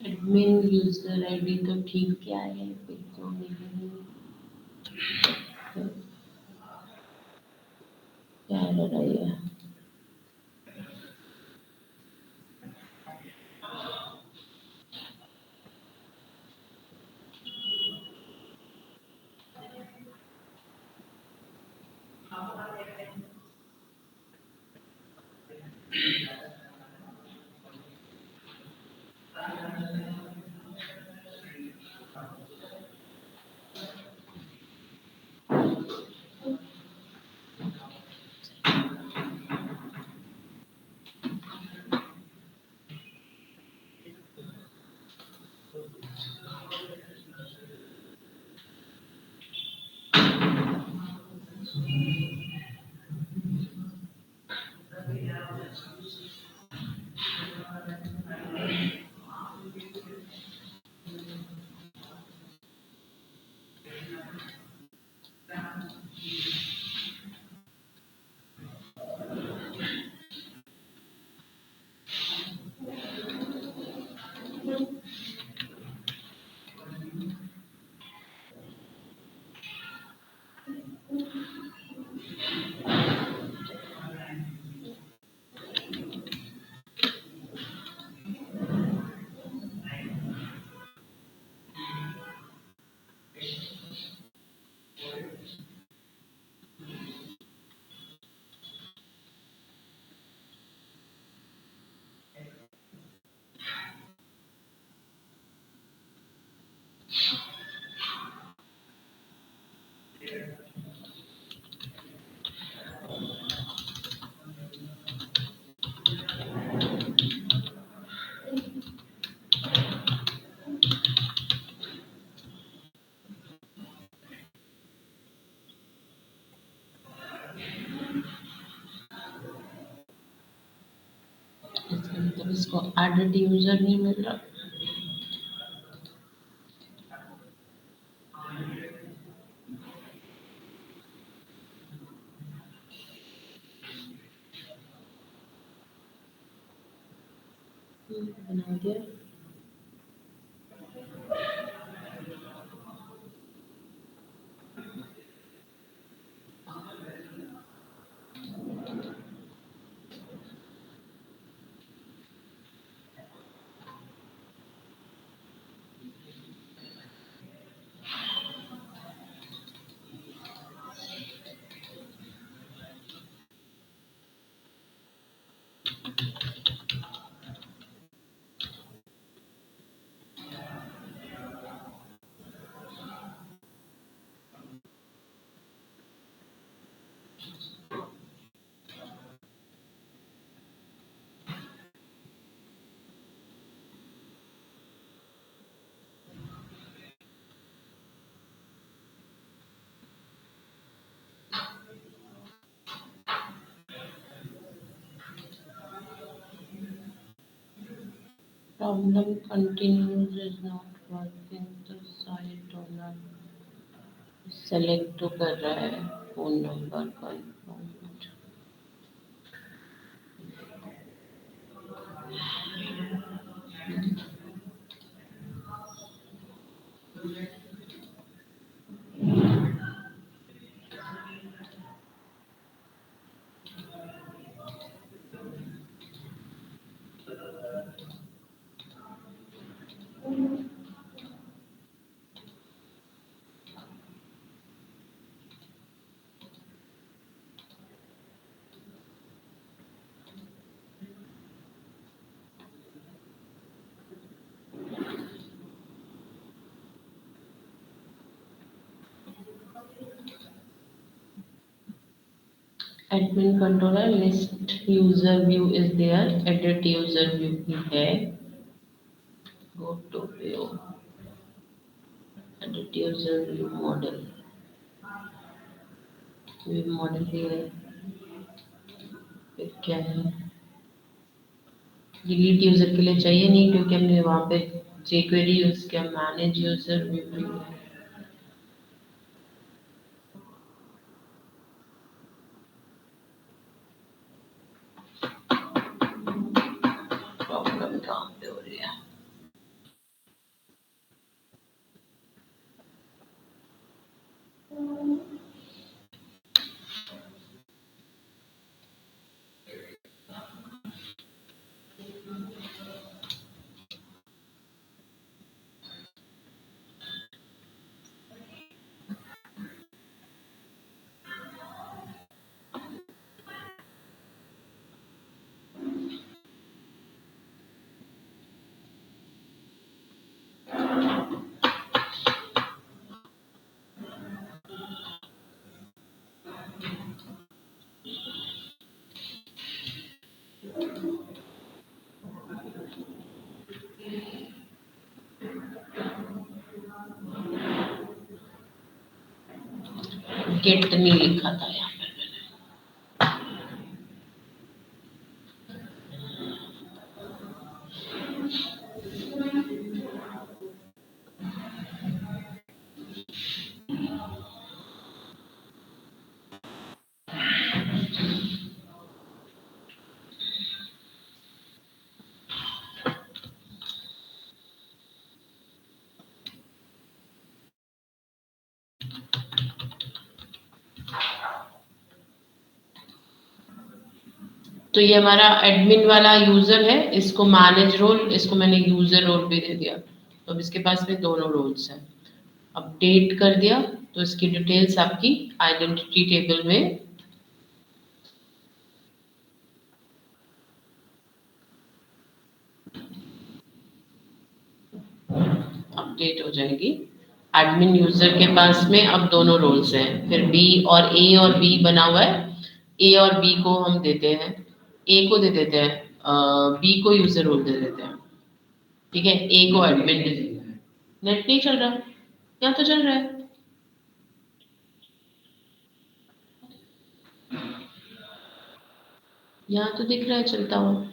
Speaker 1: एडमिन यूजर आईडी तो ठीक क्या है, तो नहीं क्या हो रहा है। इसका मतलब इसको एडेड यूजर नहीं मिल रहा। बना दिया। Problem continues is not working the site owner select तो कर रहा है phone number confirm. Admin controller list user view is there, edit user view भी है, go to view, edit user view model, view model भी है, फिर क्या है, डिलीट यूजर के लिए चाहिए नहीं क्योंकि हमने वहाँ पे jQuery यूज किया, मैनेज यूजर व्यू भी है। दिया। गेट नहीं लिखा था यहाँ पे मैंने। तो ये हमारा एडमिन वाला यूजर है, इसको मैनेज रोल, इसको मैंने यूजर रोल भी दे दिया। तो अब इसके पास में दोनों रोल्स हैं। अपडेट कर दिया तो इसकी डिटेल्स आपकी आइडेंटिटी टेबल में अपडेट हो जाएगी। एडमिन यूजर के पास में अब दोनों रोल्स हैं। फिर और बी बना हुआ है। ए और बी को हम देते हैं, ए को दे देते हैं, बी को यूजर रोल दे देते हैं। ठीक है, ए को एडमिन दे देते हैं। नेट नहीं चल रहा, यहाँ तो चल रहा है। यहाँ तो दिख रहा है चलता हुआ।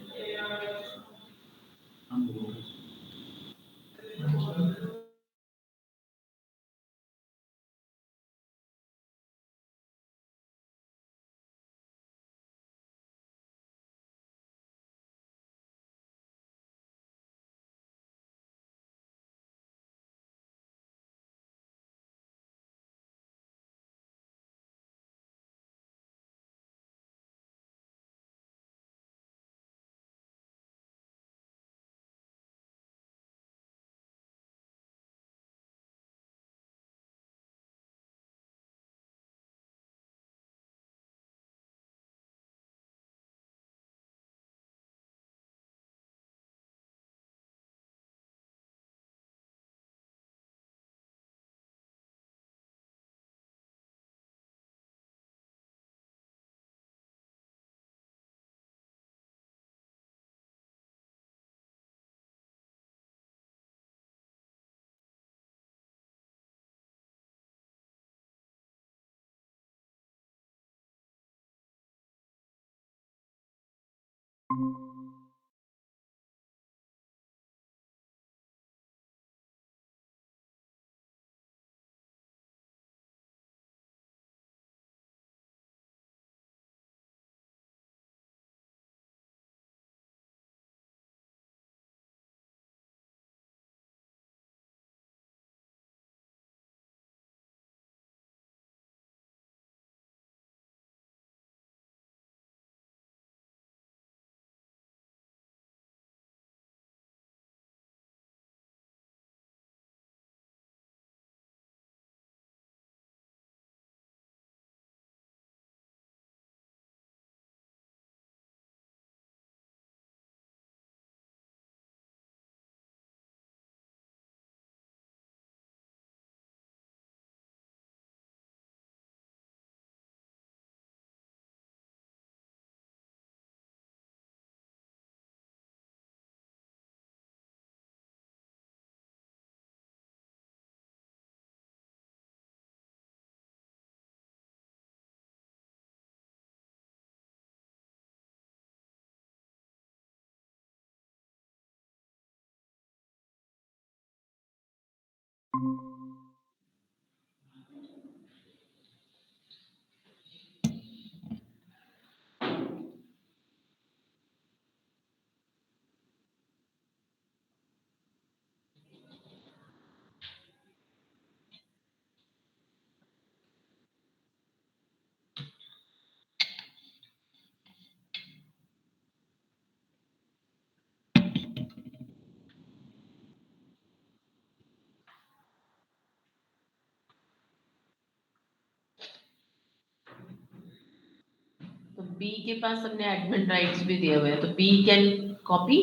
Speaker 1: बी के पास हमने एडमिन राइट्स भी दिए हुए हैं, तो बी कैन कॉपी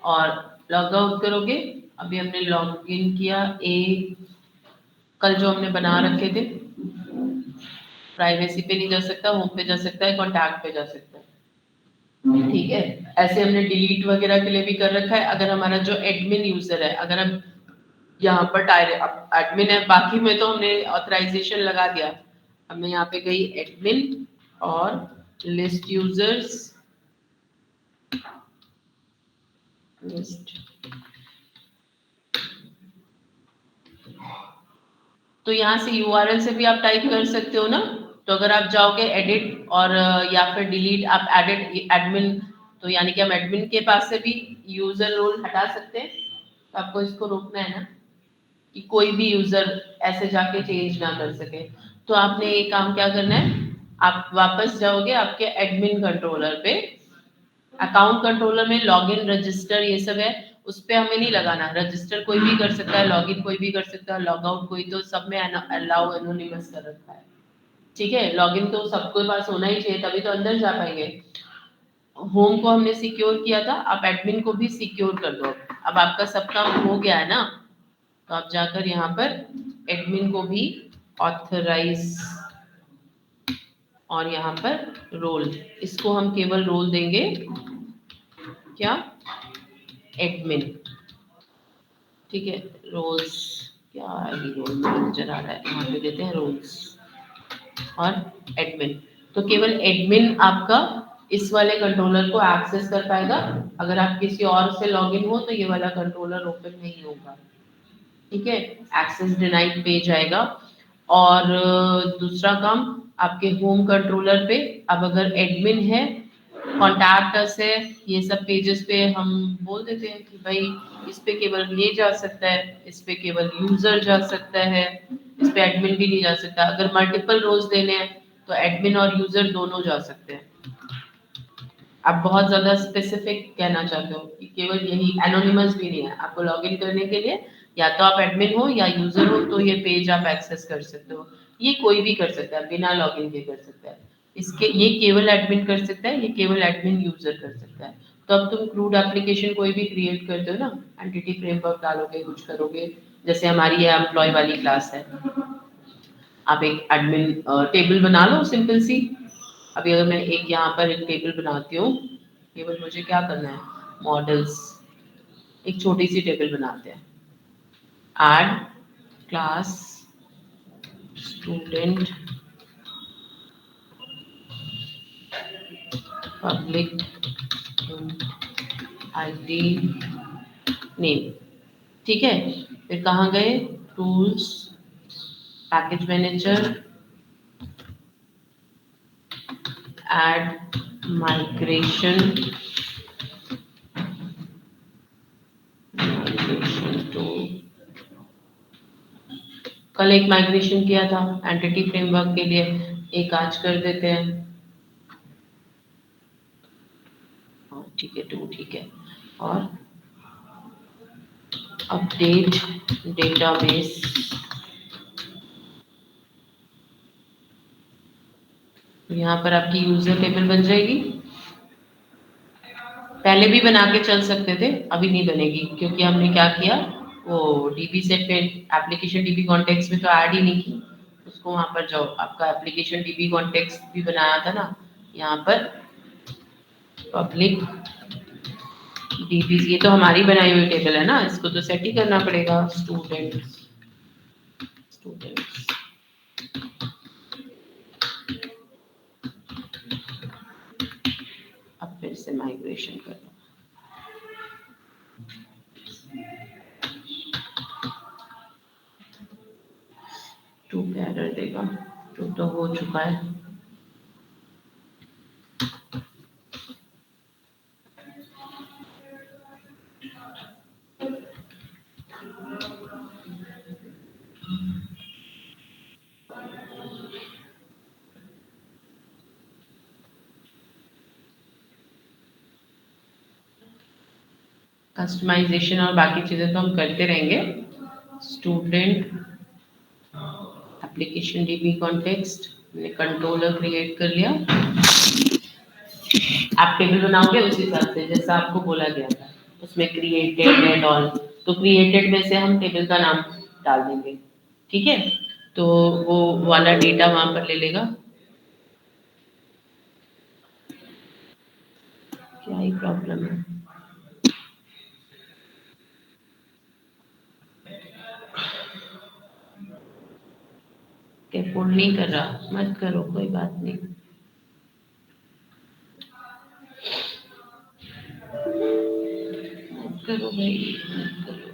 Speaker 1: और लॉग आउट करोगे। अभी हमने लॉग इन किया, ए कल जो हमने बना रखे थे, प्राइवेसी पे नहीं जा सकता, होम पे जा सकता है, कॉन्टैक्ट पे जा सकता है, ठीक है। ऐसे हमने डिलीट वगैरह के लिए भी कर रखा है। अगर हमारा जो एडमिन यूजर है, अगर हम यहाँ पर एडमिन है, बाकी में तो हमने ऑथराइजेशन लगा दिया। अब मैं यहाँ पे गई एडमिन और लिस्ट यूजर्स, लिस्ट, तो यहाँ से यूआरएल से भी आप टाइप कर सकते हो ना। तो अगर आप जाओगे एडिट और या फिर डिलीट, आप एडिट एडमिन, तो यानी कि हम एडमिन के पास से भी यूजर रोल हटा सकते हैं। तो आपको इसको रोकना है ना, कि कोई भी यूजर ऐसे जाके चेंज ना कर सके। तो आपने एक काम क्या करना है, आप वापस जाओगे आपके एडमिन कंट्रोलर पे, अकाउंट कंट्रोलर में लॉगिन रजिस्टर ये सब है, उस पे हमें नहीं लगाना। रजिस्टर कोई भी कर सकता है, लॉगिन कोई भी कर सकता है, लॉग आउट कोई, तो सब में अलाउ एनोनिमस कर रखा है, ठीक है। लॉगिन तो सबके पास होना ही चाहिए, तभी तो अंदर जा पाएंगे। होम को हमने सिक्योर किया था, आप एडमिन को भी सिक्योर कर दो। अब आपका सब काम हो गया है ना, तो आप जाकर यहाँ पर एडमिन को भी ऑथराइज, और यहाँ पर रोल, इसको हम केवल रोल देंगे क्या, एडमिन, ठीक है। रोल्स क्या है, रोल नजर आ रहा है, यहाँ पे देते हैं रोल्स और एडमिन। तो केवल एडमिन आपका इस वाले कंट्रोलर को एक्सेस कर पाएगा। अगर आप किसी और से लॉगिन हो तो ये वाला कंट्रोलर ओपन नहीं होगा, ठीक है, एक्सेस डिनाइड पेज आएगा। और दूसरा काम आपके होम कंट्रोलर पे, अब अगर एडमिन है, कॉन्टैक्ट अस है, ये सब पेजेस पे हम बोल देते हैं कि भाई इस पे केवल ये जा सकता है, इस पे केवल यूजर जा सकता है, इस पे एडमिन भी नहीं जा सकता। अगर मल्टीपल रोज देने हैं तो एडमिन और यूजर दोनों जा सकते हैं। आप बहुत ज्यादा स्पेसिफिक कहना चाहते हो कि केवल यही, एनोनिमस भी नहीं है, आपको लॉगिन करने के लिए या तो आप एडमिन हो या यूजर हो, तो ये पेज आप एक्सेस कर सकते हो। ये कोई भी कर सकता है, बिना लॉगिन के कर सकता है। इसके ये केवल एडमिन कर सकता है, ये केवल एडमिन यूजर कर सकता है। तो अब तुम क्रूड एप्लीकेशन कोई भी क्रिएट करते हो ना, एंटिटी फ्रेमवर्क डालोगे, कुछ करोगे, जैसे हमारी ये एम्प्लॉय वाली क्लास है, आप एक एडमिन टेबल बना लो सिंपल सी। अभी अगर मैं एक यहाँ पर एक टेबल बनाती हूँ, केवल मुझे क्या करना है, मॉडल्स, एक छोटी सी टेबल बनाते हैं, add class student public ID name, ठीक है। फिर कहाँ गए, tools, package manager, add migration tool, कल एक माइग्रेशन किया था एंटिटी फ्रेमवर्क के लिए, एक आज कर देते हैं, ठीक है, 2 ठीक है। और अपडेट डेटाबेस, यहाँ पर आपकी यूजर टेबल बन जाएगी। पहले भी बना के चल सकते थे, अभी नहीं बनेगी, क्योंकि हमने क्या किया, वो डीबी सेट पे एप्लीकेशन डीबी कॉन्टेक्स्ट में तो ऐड ही नहीं की। उसको वहां पर जाओ, आपका एप्लीकेशन डीबी कॉन्टेक्स्ट भी बनाया था ना, यहाँ पर पब्लिक डीबी, ये तो हमारी बनाई हुई टेबल है ना, इसको तो सेट ही करना पड़ेगा। स्टूडेंट्स, स्टूडेंट्स, अब फिर से माइग्रेशन कर लो। टू का एरर देगा, टू तो हो चुका है। कस्टमाइजेशन और बाकी चीजें तो हम करते रहेंगे। स्टूडेंट एप्लीकेशन डीबी कॉन्टेक्स्ट, हमने कंट्रोलर क्रिएट कर लिया। आप टेबल बनाओगे उस हिसाब से जैसा आपको बोला गया था उसमें क्रिएटेड एंड ऑल, तो क्रिएटेड में से हम टेबल का नाम डाल देंगे, ठीक है। तो वो वाला डेटा वहां पर ले लेगा। क्या ही प्रॉब्लम है, क्या फोल्ड नहीं कर रहा, मत करो कोई बात नहीं। मत करो भाई, मत करो।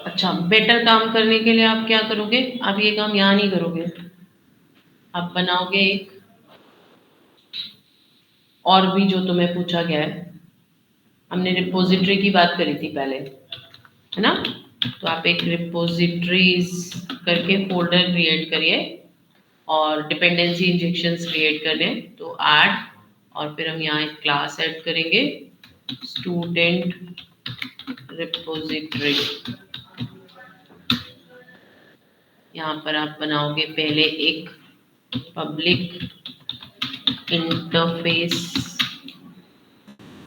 Speaker 1: अच्छा, बेटर काम करने के लिए आप क्या करोगे, आप ये काम यहाँ नहीं करोगे, आप बनाओगे एक और भी जो तुम्हें पूछा गया है। हमने रिपोजिटरी की बात करी थी पहले, है ना। तो आप एक रिपोजिटरीज करके फोल्डर क्रिएट करिए और डिपेंडेंसी इंजेक्शंस क्रिएट करने, तो ऐड, और फिर हम यहाँ एक क्लास ऐड करेंगे स्टूडेंट रिपोजिटरी। यहाँ पर आप बनाओगे पहले एक पब्लिक इंटरफेस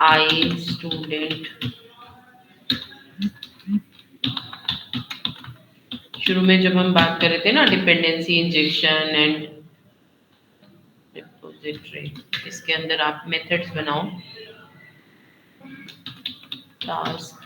Speaker 1: आई स्टूडेंट। शुरू में जब हम बात कर रहे थे ना डिपेंडेंसी इंजेक्शन एंड रिपोजिटरी, इसके अंदर आप मेथड्स बनाओ, टास्क,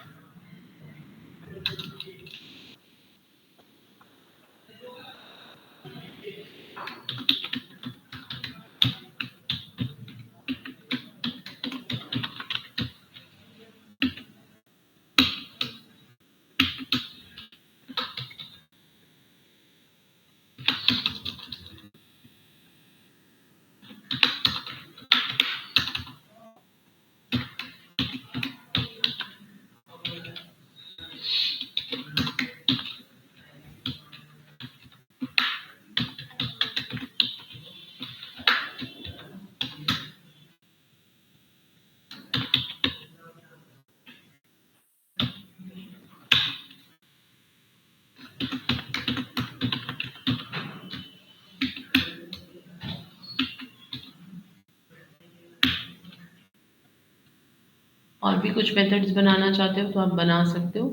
Speaker 1: और भी कुछ मेथड्स बनाना चाहते हो तो आप बना सकते हो।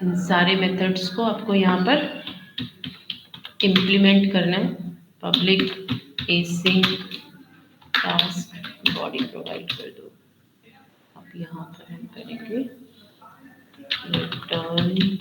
Speaker 1: इन सारे मेथड्स को आपको यहाँ पर इम्प्लीमेंट करना है। Public async task body provide कर दो, आप यहाँ पर हम करेंगे रिटर्न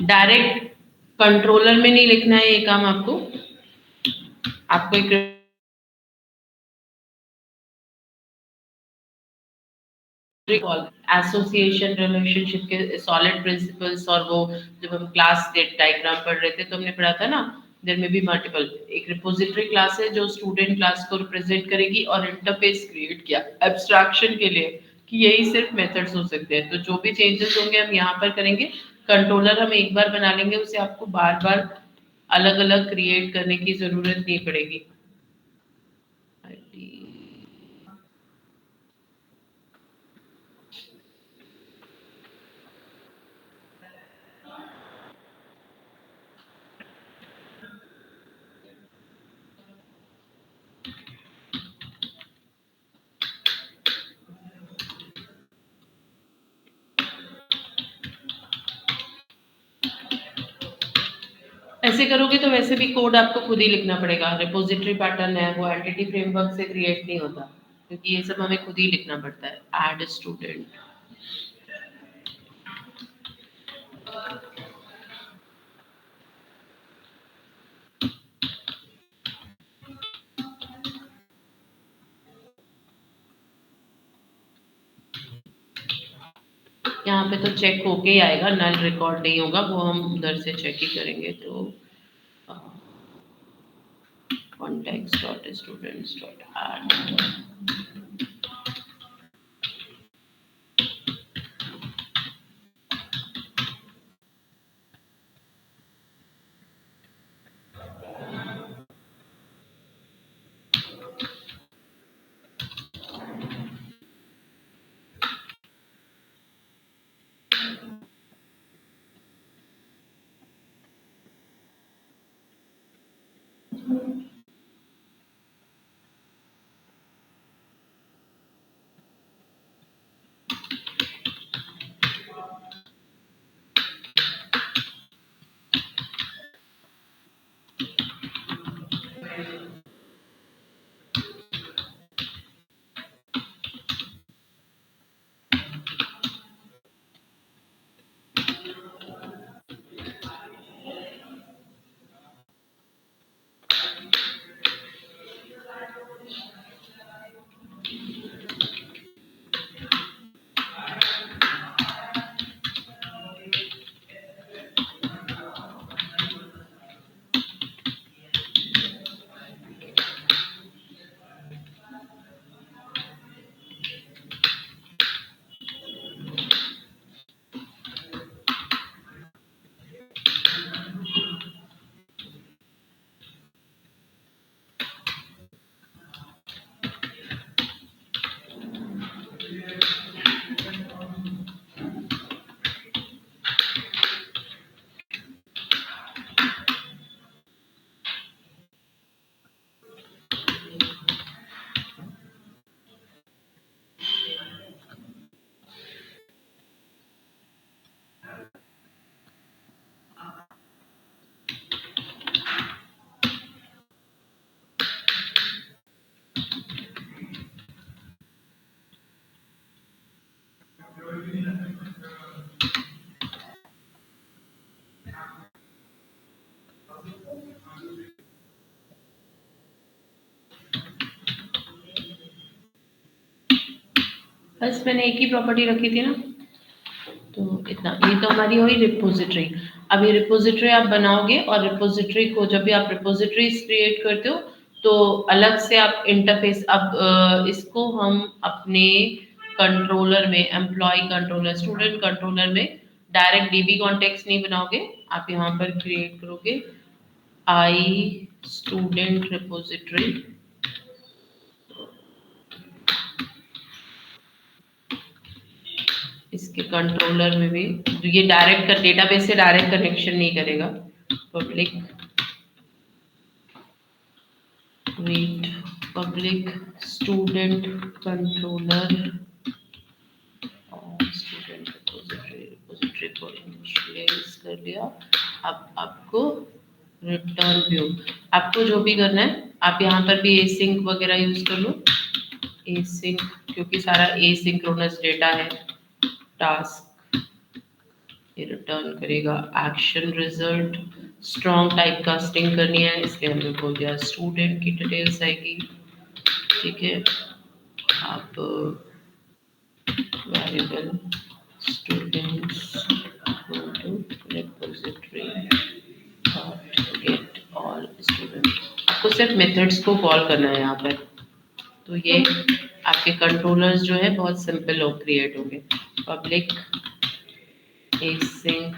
Speaker 1: डायरेक्ट कंट्रोलर में नहीं लिखना है ये काम आपको एक एसोसिएशन रिलेशनशिप के सॉलिड प्रिंसिपल्स, और वो जब हम क्लास डायग्राम पढ़ रहे थे तो हमने पढ़ा था ना, देयर में बी मल्टीपल। एक रिपोजिटरी क्लास है जो स्टूडेंट क्लास को रिप्रेजेंट करेगी, और इंटरफेस क्रिएट किया एब्स्ट्रैक्शन के लिए कि यही सिर्फ मेथड्स हो सकते हैं। तो जो भी चेंजेस होंगे हम यहाँ पर करेंगे। कंट्रोलर हम एक बार बना लेंगे, उसे आपको बार बार अलग अलग क्रिएट करने की जरूरत नहीं पड़ेगी। ऐसे करोगे तो वैसे भी कोड आपको खुद ही लिखना पड़ेगा। रिपोजिटरी पैटर्न है वो एंटिटी फ्रेमवर्क से क्रिएट नहीं होता, क्योंकि ये सब हमें खुद ही लिखना पड़ता है। ऐड स्टूडेंट, यहाँ पे तो चेक होके ही आएगा, नल रिकॉर्ड नहीं होगा, वो हम उधर से चेक ही करेंगे। तो context dot students dot add, बस मैंने एक ही प्रॉपर्टी रखी थी ना, तो ना, ये तो हमारी हुई रिपोजिटरी। अब ये रिपोजिटरी आप बनाओगे और रिपोजिटरी को जब भी आप रिपोजिटरीज क्रिएट करते हो तो अलग से आप इंटरफेस, अब इसको हम अपने कंट्रोलर में, एम्प्लॉय कंट्रोलर, स्टूडेंट कंट्रोलर में डायरेक्ट डीबी कॉन्टेक्स्ट नहीं बनाओगे, आप यहाँ पर क्रिएट करोगे आई स्टूडेंट रिपोजिटरी। इसके कंट्रोलर में भी ये डायरेक्ट कर डेटाबेस से डायरेक्ट कनेक्शन नहीं करेगा। Public read public student controller और स्टूडेंट रिपोजिटरी को इनिशियलाइज कर लिया। अब आपको रिटर्न व्यू, आपको जो भी करना है आप यहाँ पर भी एसिंक वगैरह यूज कर लो, एसिंक, क्योंकि सारा एसिंक्रोनस डेटा है। टास्क ये रिटर्न करेगा action result, strong type casting करनी है इसलिए हमने बोल दिया स्टूडेंट की डिटेल्स आएगी, ठीक है। आप variable students repository get all student, आपको सिर्फ मेथड्स को कॉल करना है यहाँ पर, तो ये आपके कंट्रोलर्स जो है बहुत सिंपल हो क्रिएट होंगे। Public async